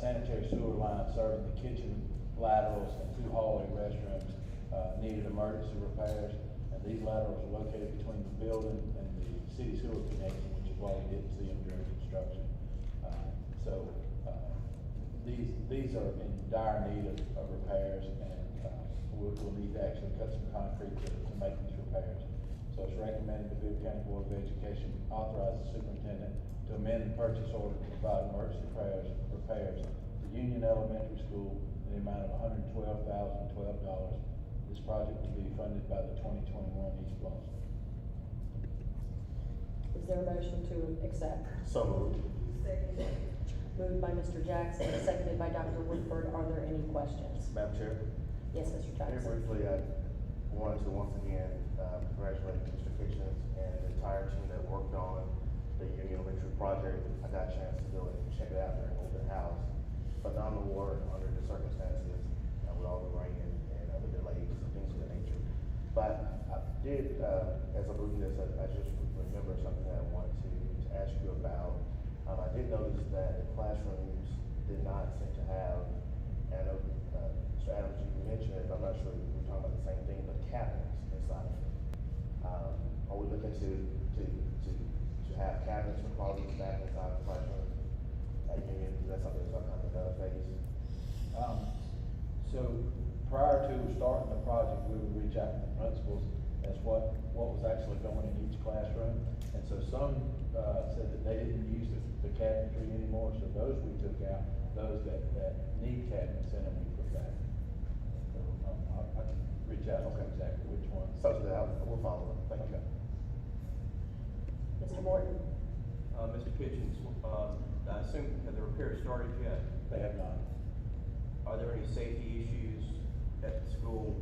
sanitary sewer lines serving the kitchen laterals and 2 hallway restrooms needed emergency repairs. And these laterals are located between the building and the city sewer connection, which is why we didn't see them during construction. These are in dire need of repairs, and we'll need to actually cut some concrete to make these repairs. So it's recommended the Bibb County Board of Education authorize the superintendent to amend the purchase order to provide emergency repairs to Union Elementary School in the amount of $112,012. This project will be funded by the 2021 East Blossom. Is there a motion to accept? So moved. Second. Moved by Mr. Jackson, seconded by Dr. Woodford. Are there any questions? Madam Chair. Yes, Mr. Very Jackson. briefly, I wanted to once again congratulate Mr. Kitchens and the entire team that worked on the Union Elementary project. I got a chance to go and check it out during open house. Phenomenal work under the circumstances, with all the rain and other delays and things of that nature. But I did, as I'm reading this, I just remember something that I wanted to ask you about. I did notice that the classrooms did not seem to have, and I know, Mr. Adams, you mentioned it, I'm not sure if we're talking about the same thing, but cabinets inside of it. Are we looking to have cabinets or closets back inside the classroom at Union? Is that something that's going to come to phase? So prior to starting the project, we would reach out to the principals as what was actually going in each classroom. And so some said that they didn't use the cabinetry anymore, so those we took out. Those that need cabinets in them, we put back. So I can reach out to exactly which one. So we'll follow up. Thank you. Mr. Morton. Mr. Kitchens, I assume, have the repairs started yet? They have not. Are there any safety issues at the school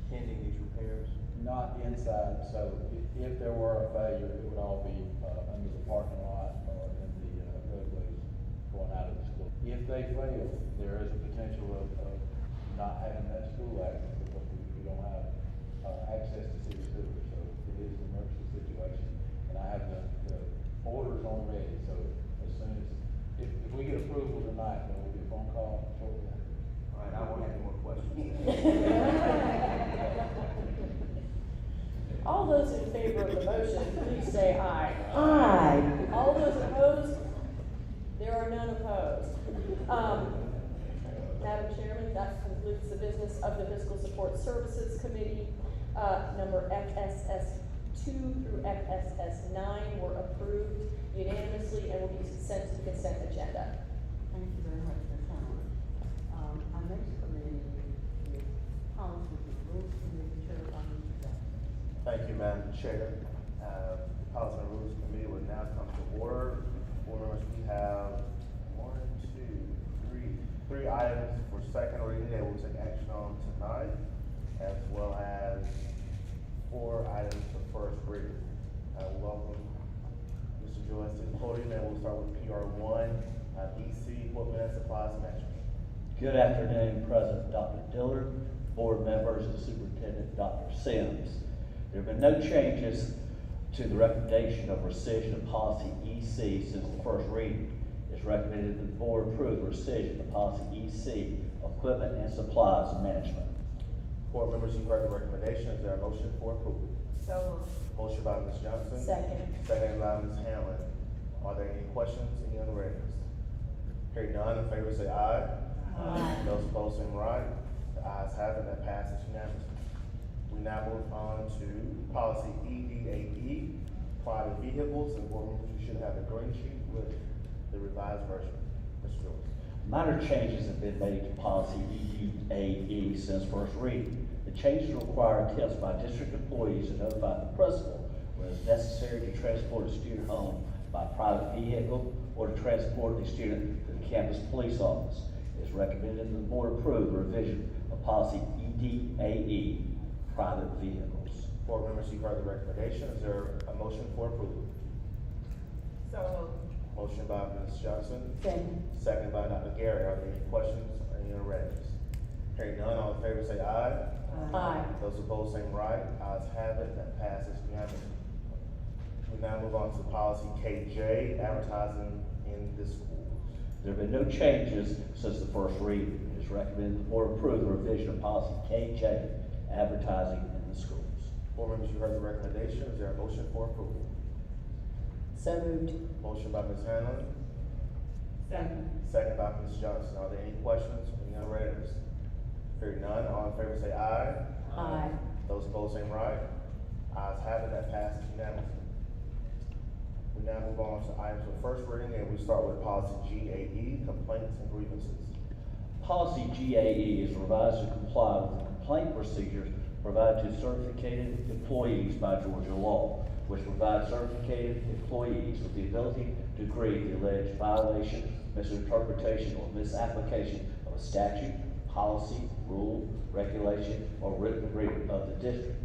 pending these repairs? Not inside, so if there were a failure, it would all be, under the parking lot or in the, roadways going out of the school. If they fail, there is a potential of not having that school access because we don't have, access to city sewers, so it is an emergency situation. And I have the orders on ready, so as soon as, if we get approval tonight, there will be a phone call shortly after. All right, I won't have any more questions. All those in favor of the motion, please say aye. Aye. All those opposed? There are none opposed. Madam Chairman, that concludes the business of the Fiscal Support Services Committee. Number FSS 2 through FSS 9 were approved unanimously and will be sent to the consent agenda. Thank you very much, Ms. Howard. Our next committee is Policy and Rules Committee, Chair by Mr. Jackson. Thank you, Madam Chair. The Policy and Rules Committee will now come to order. Board members, we have three items for second reading that we'll take action on tonight, as well as 4 items for first reading. Welcome Mr. Joyce to the podium, and we'll start with PR1, EC, Equipment and Supplies Management. Good afternoon, President Dr. Dillard, board members, and Superintendent Dr. Sims. There have been no changes to the recommendation of rescission of policy EC since the first reading. It's recommended that the board approve the rescission of policy EC, Equipment and Supplies Management. Board members, you've heard the recommendation. Is there a motion for approval? So Motion by Ms. Johnson. Second. Second by Ms. Hamlin. Are there any questions, any unreadness? Hearing none, in favor say aye. Aye. Those opposed, same right. The ayes have it, that passes unanimously. We now move on to policy EDAE, private vehicles, and board members, you should have a green sheet with the revised version. Mr. Joyce. Minor changes have been made to policy EDAE since first reading. The changes require attempts by district employees to notify the principal when it's necessary to transport a student home by private vehicle or to transport a student to the campus police office. It is recommended that the board approve the revision of policy EDAE, private vehicles. Board members, you've heard the recommendation. Is there a motion for approval? So Motion by Ms. Johnson. Second. Second by Dr. Gary. Are there any questions or any unreadness? Hearing none, all in favor say aye. Aye. Those opposed, same right. Ayes have it, that passes unanimously. We now move on to policy KJ, advertising in the schools. There have been no changes since the first reading. It is recommended the board approve the revision of policy KJ, advertising in the schools. Board members, you heard the recommendation. Is there a motion for approval? So moved. Motion by Ms. Hanlon. second. Second by Ms. Johnson. Are there any questions or any unreadness? Hearing none, all in favor say aye. Aye. Those opposed, same right. Ayes have it, that passes unanimously. We now move on to items for first reading, and we start with policy GAE, complaints and grievances. Policy GAE is revised to comply with the complaint procedures provided to certificated employees by Georgia law, which provides certificated employees with the ability to agree the alleged violation, misinterpretation, or misapplication of a statute, policy, rule, regulation, or written agreement of the district.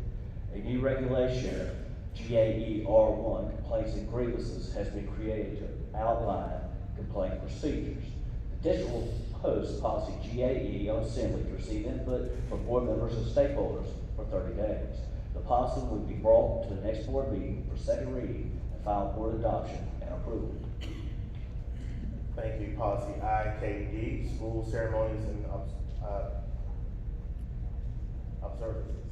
A new regulation, GAE R1, complaints and grievances, has been created to outline complaint procedures. The district will post policy GAE on assembly to receive input from board members and stakeholders for 30 days. The policy will be brought to the next board meeting for second reading and final board adoption and approval. Thank you. Policy IKD, school ceremonies and observances.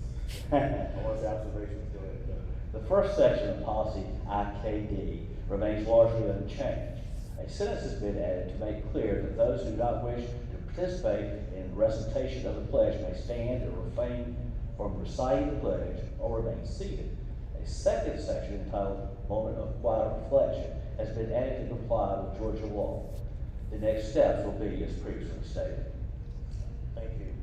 I want to say observations. Go ahead. The first section of policy IKD remains largely unchanged. A sentence has been added to make clear that those who do not wish to participate in recitation of the pledge may stand or refrain from reciting the pledge or remain seated. A second section entitled Moment of Quiet Reflection has been added to comply with Georgia law. The next steps will be as previously stated. Thank you.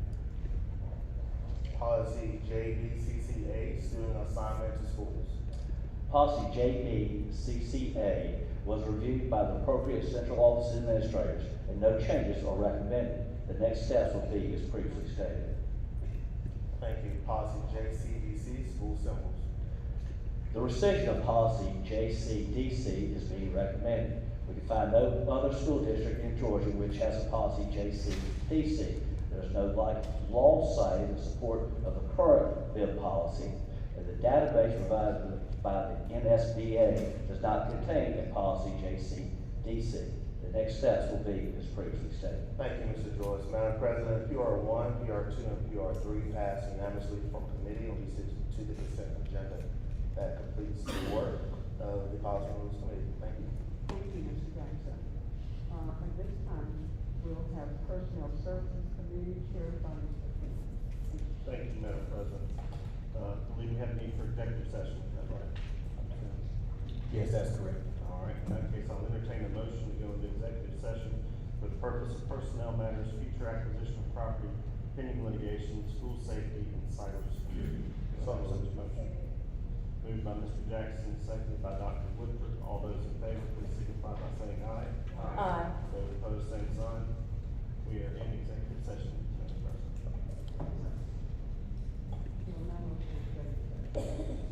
Policy JBCCA, student assignment to schools. Policy JBCCA was reviewed by the appropriate central office administrators and no changes are recommended. The next steps will be as previously stated. Thank you. Policy JCDC, school symbols. The rescission of policy JCDC is being recommended. We can find no other school district in Georgia which has a policy JCDC. There is no law cited in support of the current Bibb policy, and the database provided by the NSBA does not contain a policy JCDC. The next steps will be as previously stated. Thank you, Mr. Joyce. Madam President, PR1, PR2, and PR3 passed unanimously from committee and will be sent to the consent agenda. That completes the work of the Policy and Rules Committee. Thank you. Thank you, Mr. Jackson. At this time, we'll have Personnel Services Committee chaired by Mr. King. Thank you, Madam President. I believe we have a need for executive session, is that right? Yes, that's correct. All right, in that case, I'll entertain a motion to go into executive session for the purpose of personnel matters, future acquisition of property, pending litigation, school safety, and cybersecurity. Some such motion. Moved by Mr. Jackson, seconded by Dr. Woodford. All those in favor, please signify by saying aye. Aye. Those opposed, same sign. We are in executive session, Madam President. We'll now move to executive session.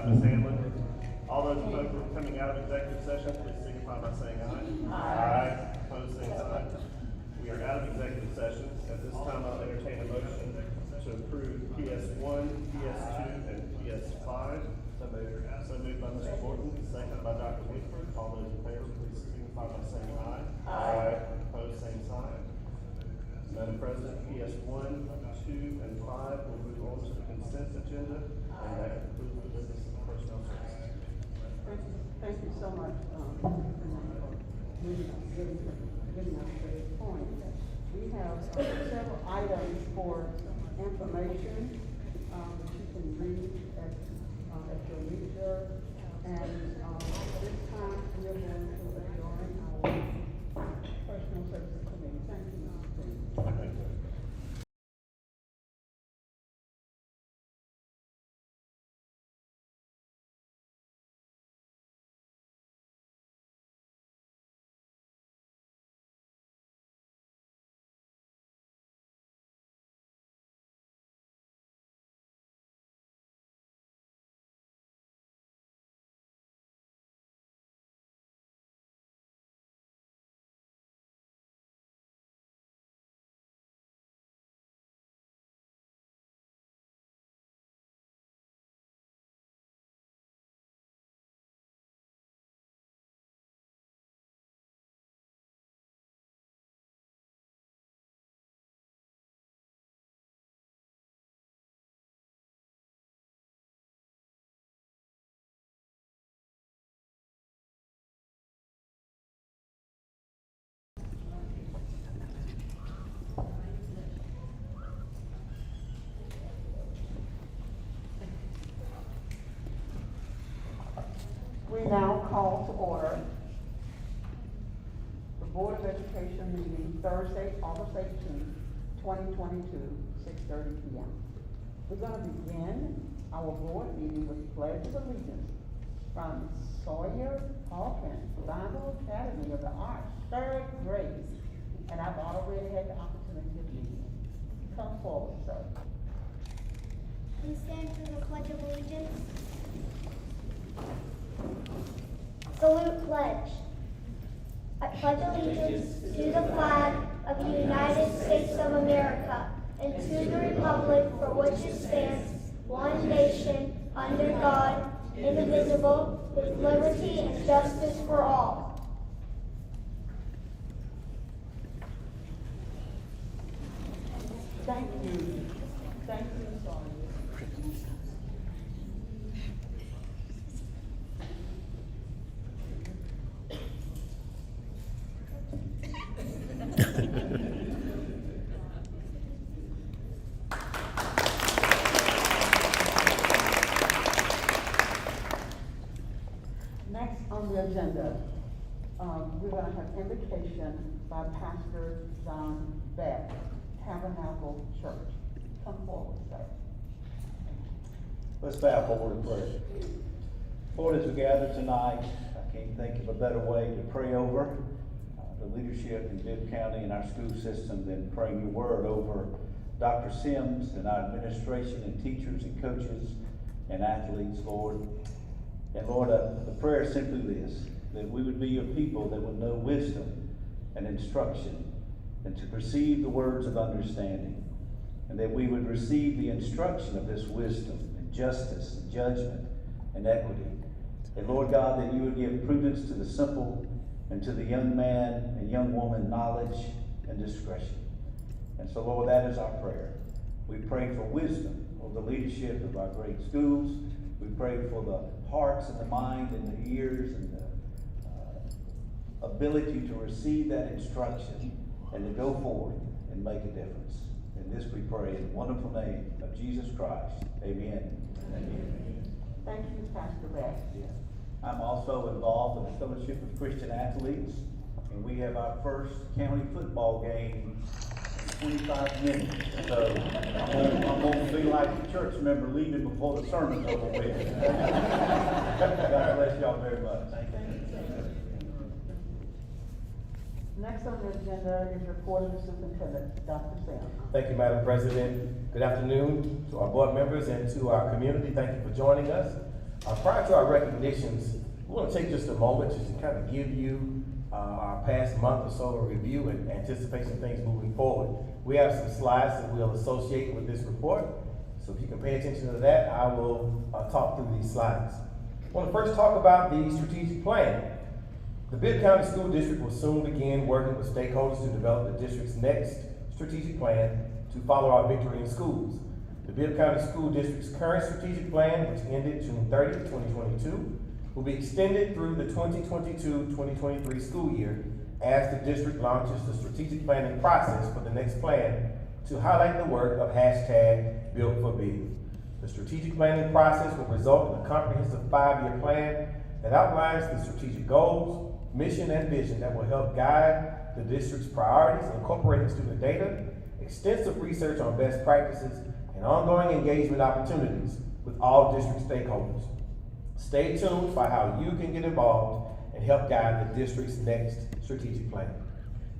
Ms. Hamlin. All those in favor of coming out of executive session, please signify by saying aye. Aye. Opposed, same sign. We are out of executive session. At this time, I'll entertain a motion to approve PS1, PS2, and PS5. So moved by Mr. Morton, seconded by Dr. Whitford. All those in favor, please signify by saying aye. Aye. Opposed, same sign. Madam President, PS1, 2, and 5 will move on to the consent agenda, and that concludes the business of personnel services. Thank you so much, for getting us to this point. We have several items for information, that you can read at your leisure. And, this time, we are going to adjourn our personal services committee. Thank you, Mr. Thank you. We now call to order the Board of Education meeting Thursday, August 18th, 2022, 6:30 p.m. We're going to begin our board meeting with Pledge of Allegiance from Sawyer Hawkins Bible Academy of the Arts, 3rd grade. And I've already had the opportunity to meet him. Come forward, sir. Please stand for the Pledge of Allegiance. Salute pledge. I pledge allegiance to the flag of the United States of America and to the republic for which it stands, one nation, under God, indivisible, with liberty and justice for all. Thank you. Thank you, Sawyer. Next on the agenda, we're going to have invocation by Pastor John Bibb, Tabernacle Church. Come forward, sir. Let's bow forward in prayer. Lord, as we gather tonight, I can't think of a better way to pray over the leadership in Bibb County and our school system than praying your word over Dr. Sims and our administration and teachers and coaches and athletes, Lord. And Lord, the prayer is simply this, that we would be your people that would know wisdom and instruction and to perceive the words of understanding, and that we would receive the instruction of this wisdom and justice and judgment and equity. And Lord God, that you would give prudence to the simple and to the young man and young woman knowledge and discretion. And so Lord, that is our prayer. We pray for wisdom over the leadership of our great schools. We pray for the hearts and the mind and the ears and the ability to receive that instruction and to go forward and make a difference. In this we pray in the wonderful name of Jesus Christ. Amen. Amen. Thank you, Pastor Bibb. Yeah. I'm also involved in the Fellowship of Christian Athletes, and we have our first county football game in 25 minutes. So I'm going to be like a church member leaving before the sermon's over with. God bless y'all very much. Thank you. Next on the agenda is report of the superintendent, Dr. Sam. Thank you, Madam President. Good afternoon to our board members and to our community. Thank you for joining us. Prior to our recognitions, we want to take just a moment just to kind of give you our past month or so of review and anticipation of things moving forward. We have some slides that we'll associate with this report. So if you can pay attention to that, I will talk through these slides. I want to first talk about the strategic plan. The Bibb County School District will soon begin working with stakeholders to develop the district's next strategic plan to follow our victory in schools. The Bibb County School District's current strategic plan, which ended June 30, 2022, will be extended through the 2022-2023 school year as the district launches the strategic planning process for the next plan to highlight the work of #BuiltForBibb. The strategic planning process will result in a comprehensive 5-year plan that outlines the strategic goals, mission, and vision that will help guide the district's priorities, incorporating student data, extensive research on best practices, and ongoing engagement opportunities with all district stakeholders. Stay tuned for how you can get involved and help guide the district's next strategic plan.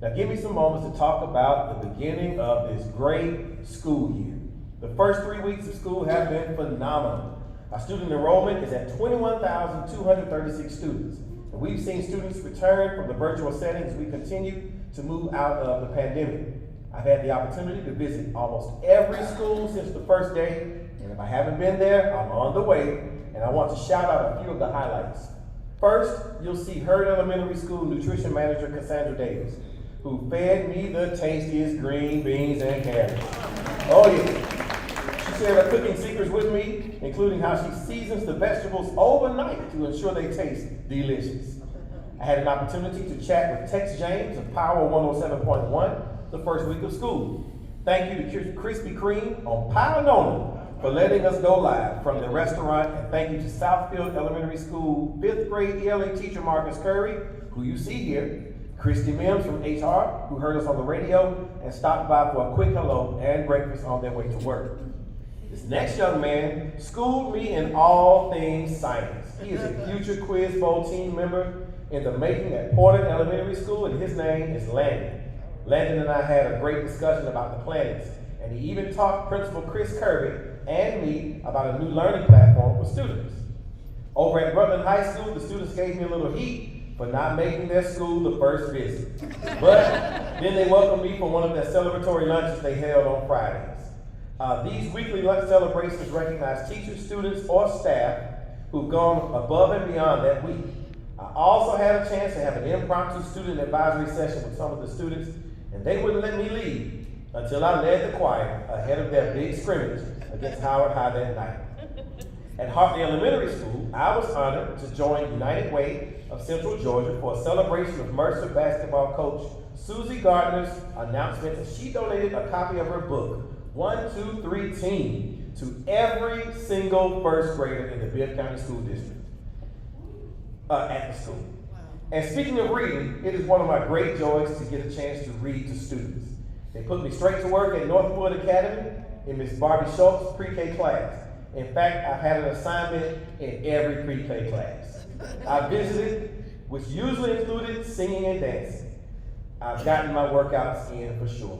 Now give me some moments to talk about the beginning of this great school year. The first 3 weeks of school have been phenomenal. Our student enrollment is at 21,236 students. And we've seen students return from the virtual settings as we continue to move out of the pandemic. I've had the opportunity to visit almost every school since the first day, and if I haven't been there, I'm on the way, and I want to shout out a few of the highlights. First, you'll see Hurd Elementary School Nutrition Manager Cassandra Davis, who fed me the tastiest green beans and carrots. Oh yeah. She shared her cooking secrets with me, including how she seasons the vegetables overnight to ensure they taste delicious. I had an opportunity to chat with Tex James of Power 107.1 the first week of school. Thank you to Krispy Kreme on Pie Nona for letting us go live from the restaurant, and thank you to Southfield Elementary School 5th grade ELA teacher Marcus Curry, who you see here, Christy Mims from HR, who heard us on the radio and stopped by for a quick hello and breakfast on their way to work. This next young man schooled me in all things science. He is a future Quiz Bowl team member in the making at Porter Elementary School, and his name is Landon. Landon and I had a great discussion about the planets, and he even talked Principal Chris Kirby and me about a new learning platform for students. Over at Rutland High School, the students gave me a little heat for not making their school the first visit. But then they welcomed me for one of their celebratory lunches they held on Fridays. These weekly lunch celebrations recognize teachers, students, or staff who've gone above and beyond that week. I also had a chance to have an impromptu student advisory session with some of the students, and they wouldn't let me leave until I led the choir ahead of their big scrimmage against Howard High that night. At Hartley Elementary School, I was honored to join United Way of Central Georgia for a celebration of Mercer basketball coach Susie Gardner's announcement that she donated a copy of her book, 1, 2, 3 Team, to every single first grader in the Bibb County School District at the school. And speaking of reading, it is one of my great joys to get a chance to read to students. They put me straight to work at Northwood Academy in Miss Barbie Schultz's pre-K class. In fact, I had an assignment in every pre-K class I visited, which usually included singing and dancing. I've gotten my workouts in for sure.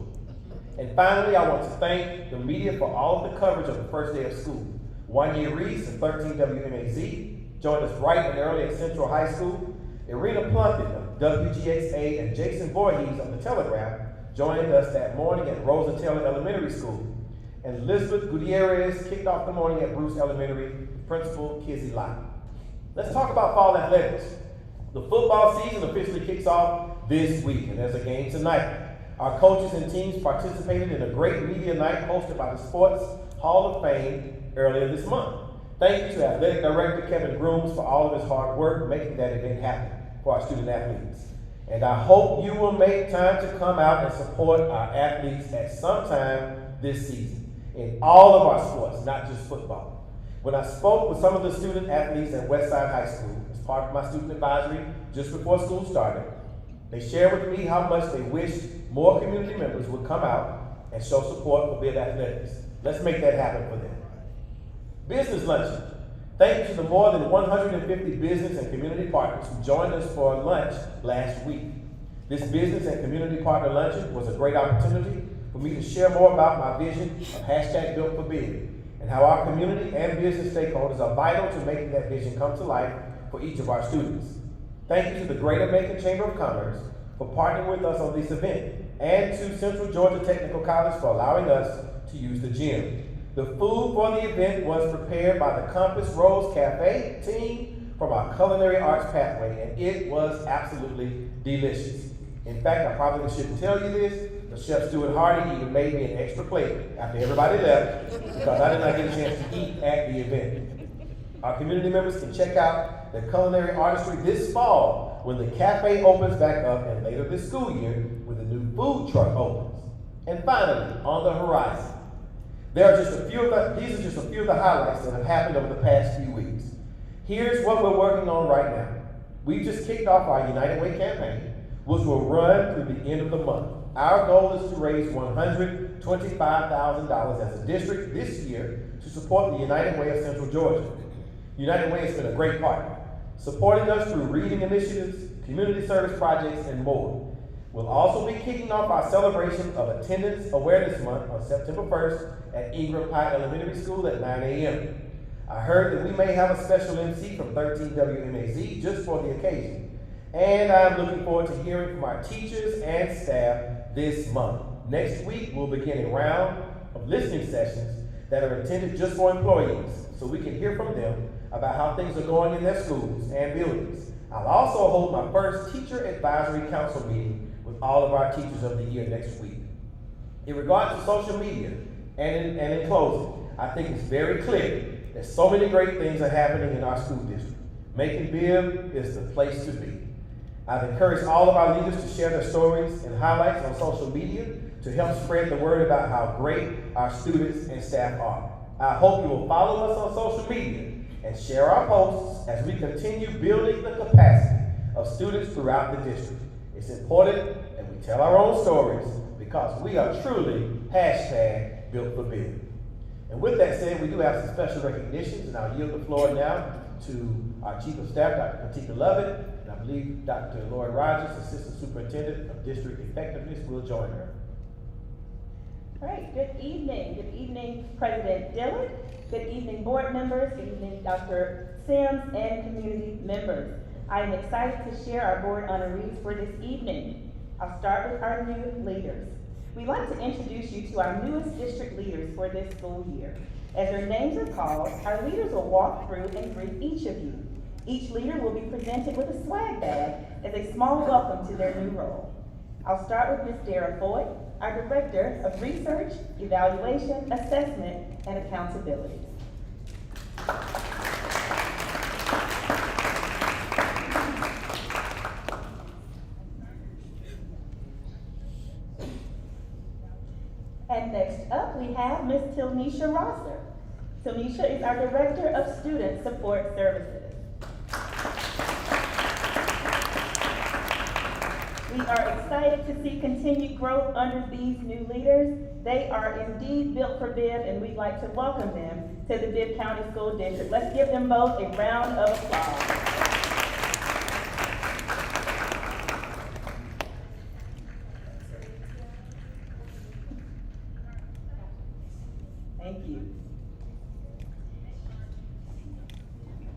And finally, I want to thank the media for all of the coverage of the first day of school. Wanya Reese of 13 WMAZ joined us bright and early at Central High School. Irina Plunkett of WGXA and Jason Voorhees of The Telegraph joined us that morning at Rosa Taylor Elementary School. And Elizabeth Gutierrez kicked off the morning at Bruce Elementary, Principal Kizzy Lott. Let's talk about fall athletics. The football season officially kicks off this week, and there's a game tonight. Our coaches and teams participated in a great media night hosted by the Sports Hall of Fame earlier this month. Thank you to Athletic Director Kevin Grooms for all of his hard work making that event happen for our student athletes. And I hope you will make time to come out and support our athletes at some time this season in all of our sports, not just football. When I spoke with some of the student athletes at Westside High School as part of my student advisory just before school started, they shared with me how much they wished more community members would come out and show support for Bibb Athletics. Let's make that happen for them. Business luncheon. Thank you to the more than 150 business and community partners who joined us for lunch last week. This business and community partner luncheon was a great opportunity for me to share more about my vision of #Built for Bibb and how our community and business stakeholders are vital to making that vision come to life for each of our students. Thank you to the Greater Macon Chamber of Commerce for partnering with us on this event, and to Central Georgia Technical College for allowing us to use the gym. The food for the event was prepared by the Compass Rose Cafe team from our Culinary Arts Pathway, and it was absolutely delicious. In fact, I probably shouldn't tell you this, but Chef Stuart Hardy even made me an extra plate after everybody left because I did not get a chance to eat at the event. Our community members can check out the culinary artistry this fall when the cafe opens back up, and later this school year when the new food truck opens. And finally, on the horizon, these are just a few of the highlights that have happened over the past few weeks. Here's what we're working on right now. We just kicked off our United Way campaign, which will run through the end of the month. Our goal is to raise $125,000 as a district this year to support the United Way of Central Georgia. United Way has been a great partner, supporting us through reading initiatives, community service projects, and more. We'll also be kicking off our celebration of Attendance Awareness Month on September 1st at Ingram Pike Elementary School at 9 a.m. I heard that we may have a special MC from 13 WMAZ just for the occasion. And I'm looking forward to hearing from our teachers and staff this month. Next week, we'll begin a round of listening sessions that are intended just for employees, so we can hear from them about how things are going in their schools and buildings. I'll also hold my first Teacher Advisory Council meeting with all of our teachers of the year next week. In regards to social media, and in closing, I think it's very clear that so many great things are happening in our school district. Making Bibb is the place to be. I've encouraged all of our leaders to share their stories and highlights on social media to help spread the word about how great our students and staff are. I hope you will follow us on social media and share our posts as we continue building the capacity of students throughout the district. It's important that we tell our own stories because we are truly #built for Bibb. And with that said, we do have some special recognitions, and I'll yield the floor now to our Chief of Staff, Dr. Katika Lovett, and I believe Dr. Lloyd Rogers, Assistant Superintendent of District Effectiveness, will join her. All right, good evening. Good evening, President Dillard. Good evening, board members. Good evening, Dr. Sims, and community members. I am excited to share our board honorees for this evening. I'll start with our new leaders. We'd like to introduce you to our newest district leaders for this school year. As their names are called, our leaders will walk through and greet each of you. Each leader will be presented with a swag bag as a small welcome to their new role. I'll start with Ms. Dara Foy, our Director of Research, Evaluation, Assessment, and Accountability. And next up, we have Ms. Tilnisha Rosser. Tilnisha is our Director of Student Support Services. We are excited to see continued growth under these new leaders. They are indeed built for Bibb, and we'd like to welcome them to the Bibb County School District. Let's give them both a round of applause. Thank you.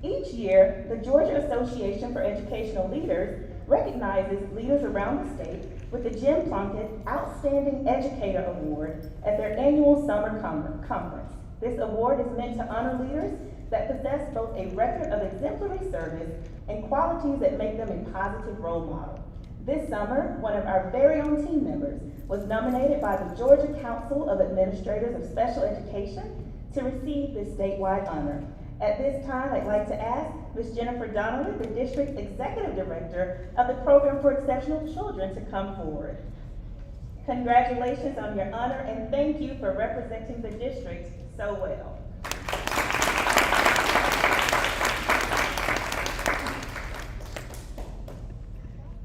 Each year, the Georgia Association for Educational Leaders recognizes leaders around the state with the Jim Plunkett Outstanding Educator Award at their annual summer conference. This award is meant to honor leaders that possess both a record of exemplary service and qualities that make them a positive role model. This summer, one of our very own team members was nominated by the Georgia Council of Administrators of Special Education to receive this statewide honor. At this time, I'd like to ask Ms. Jennifer Donnelly, the District Executive Director of the Program for Exceptional Children, to come forward. Congratulations on your honor, and thank you for representing the district so well.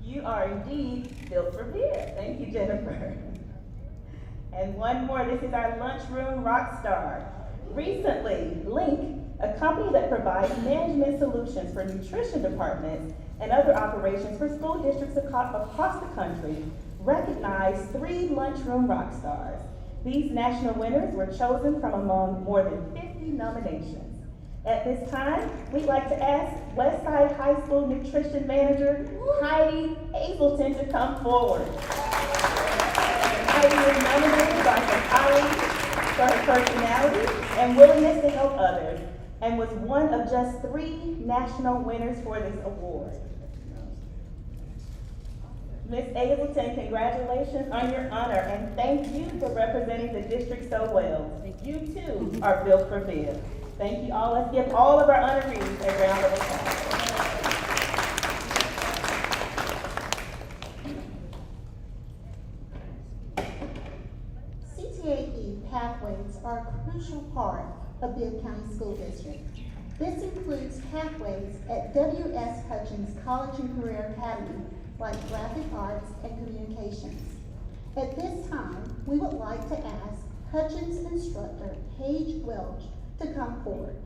You are indeed built for Bibb. Thank you, Jennifer. And one more, this is our Lunchroom Rockstar. Recently, Link, a company that provides management solutions for nutrition departments and other operations for school districts across the country, recognized 3 Lunchroom Rockstars. These national winners were chosen from among more than 50 nominations. At this time, we'd like to ask Westside High School Nutrition Manager Heidi Hazelton to come forward. Heidi was nominated by her colleagues for her personality and willingness to help others, and was one of just 3 national winners for this award. Ms. Hazelton, congratulations on your honor, and thank you for representing the district so well. You too are built for Bibb. Thank you all. Let's give all of our honorees a round of applause. CTAE pathways are a crucial part of Bibb County School District. This includes pathways at W.S. Hutchins College and Career Academy, like graphic arts and communications. At this time, we would like to ask Hutchins instructor Paige Welch to come forward.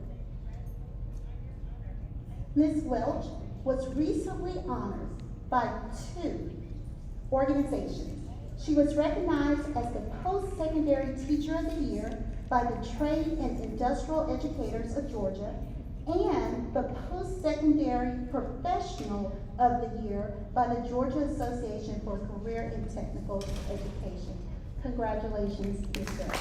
Ms. Welch was recently honored by 2 organizations. She was recognized as the Post-Secondary Teacher of the Year by the Trade and Industrial Educators of Georgia and the Post-Secondary Professional of the Year by the Georgia Association for Career and Technical Education. Congratulations, Ms. Welch.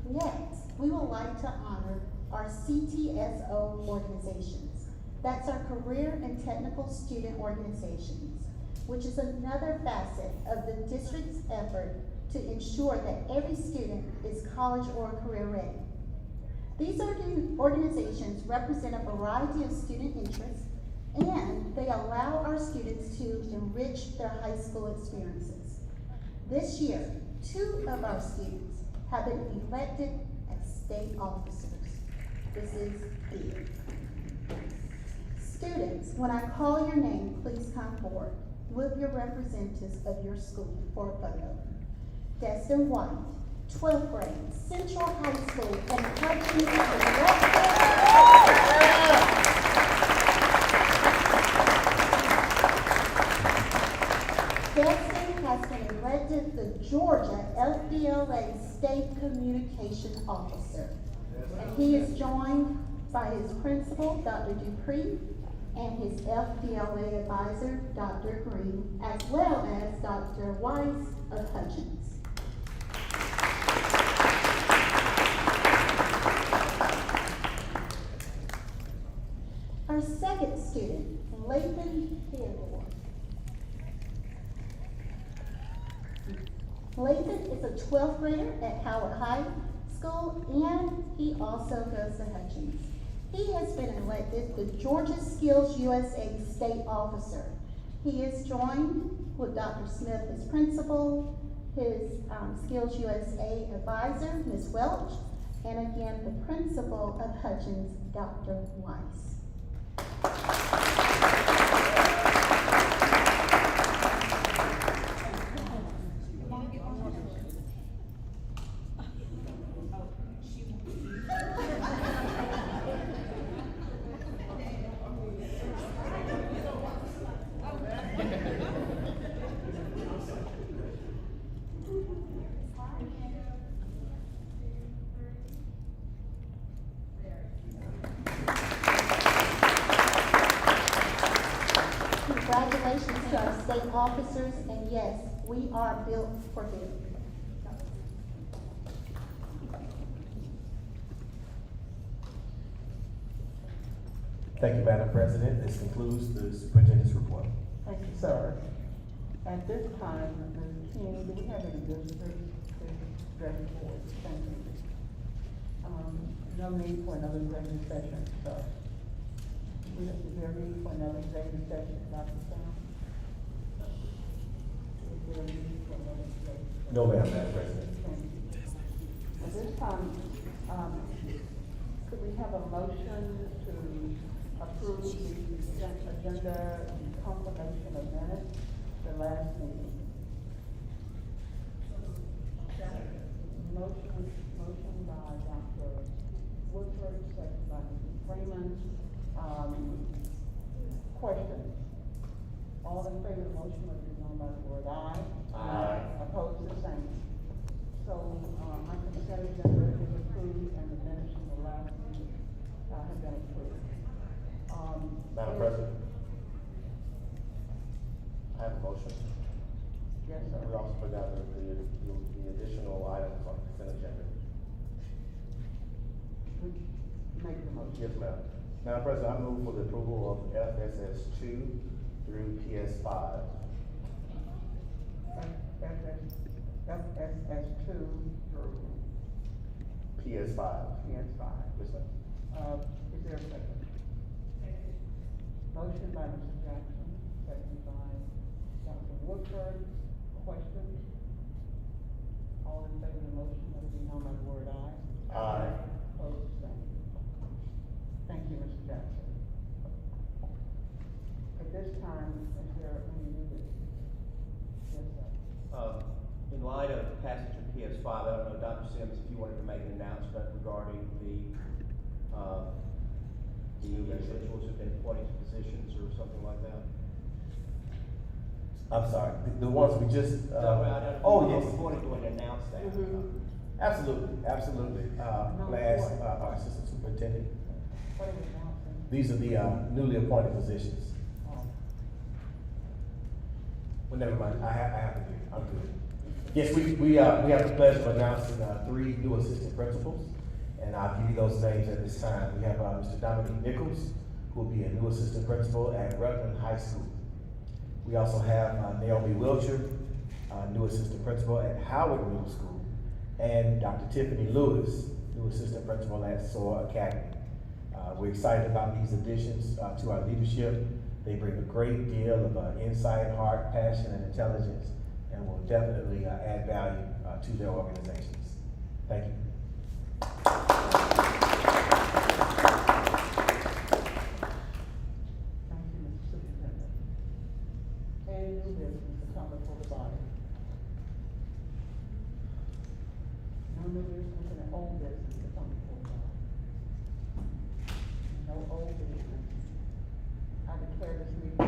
Next, we would like to honor our Ctso Organizations. That's our Career and Technical Student Organizations, which is another facet of the district's effort to ensure that every student is college or career ready. These organizations represent a variety of student interests, and they allow our students to enrich their high school experiences. This year, 2 of our students have been elected as state officers. This is big. Students, when I call your name, please come forward with your representatives of your school for a photo. Destin White, 12th grade, Central High School, and Hutchins Destin has been elected the Georgia FBLA State Communication Officer. And he is joined by his principal, Dr. Dupree, and his FBLA advisor, Dr. Green, as well as Dr. Weiss of Hutchins. Our second student, Lathan Theodore. Lathan is a 12th grader at Howard High School, and he also goes to Hutchins. He has been elected the Georgia Skills USA State Officer. He is joined with Dr. Smith, his principal, his Skills USA advisor, Ms. Welch, and again, the principal of Hutchins, Dr. Weiss. Congratulations to our state officers, and yes, we are built for this. Thank you, Madam President. This concludes the superintendent's report. Thank you, sir. At this time, Ms. King, do we have any visitors to address the board? Thank you. No need for another executive session, so. Is there a need for another executive session, Dr. Sam? Is there a need for another executive session? No, ma'am, Madam President. Thank you. At this time, could we have a motion to approve the consent agenda and confirmation of minutes the last meeting? Motion by Dr. Woodford, second by Mrs. Freeman. Question. All in favor of the motion, let it be known by the word aye. Aye. Opposed, the same. So, my consent agenda is approved and the minutes from the last meeting have been approved. Madam President, I have a motion. Yes, sir. We also put out the additional items on the consent agenda. Make the motion. Yes, ma'am. Madam President, I move for the approval of FSS 2 through PS5. FSS 2 through PS5. PS5. Yes, ma'am. Is there a second? Motion by Mr. Jackson, second by Dr. Woodford. Questions? All in favor of the motion, let it be known by the word aye. Aye. Opposed, same. Thank you, Mr. Jackson. At this time, is there any new business? Yes, sir. In light of the passage of PS5, I don't know, Dr. Sims, if you wanted to make an announcement regarding the individuals who've been appointed to positions or something like that. I'm sorry, the ones we just, Oh, yes. We wanted to announce that. Absolutely. Can I ask our assistant superintendent? What are we announcing? These are the newly appointed positions. Well, never mind, I have to do it, I'm good. Yes, we have the pleasure of announcing 3 new assistant principals, and I'll give you those names at this time. We have Mr. Dominic Nichols, who will be a new assistant principal at Rutland High School. We also have Naomi Wilcher, new assistant principal at Howard Middle School, and Dr. Tiffany Lewis, new assistant principal at SOAR Academy. We're excited about these additions to our leadership. They bring a great deal of insight, heart, passion, and intelligence and will definitely add value to their organizations. Thank you. Thank you, Mr. Superintendent. Any new business to come before the body? No new business and old business to come before the body. No old business. I declare this meeting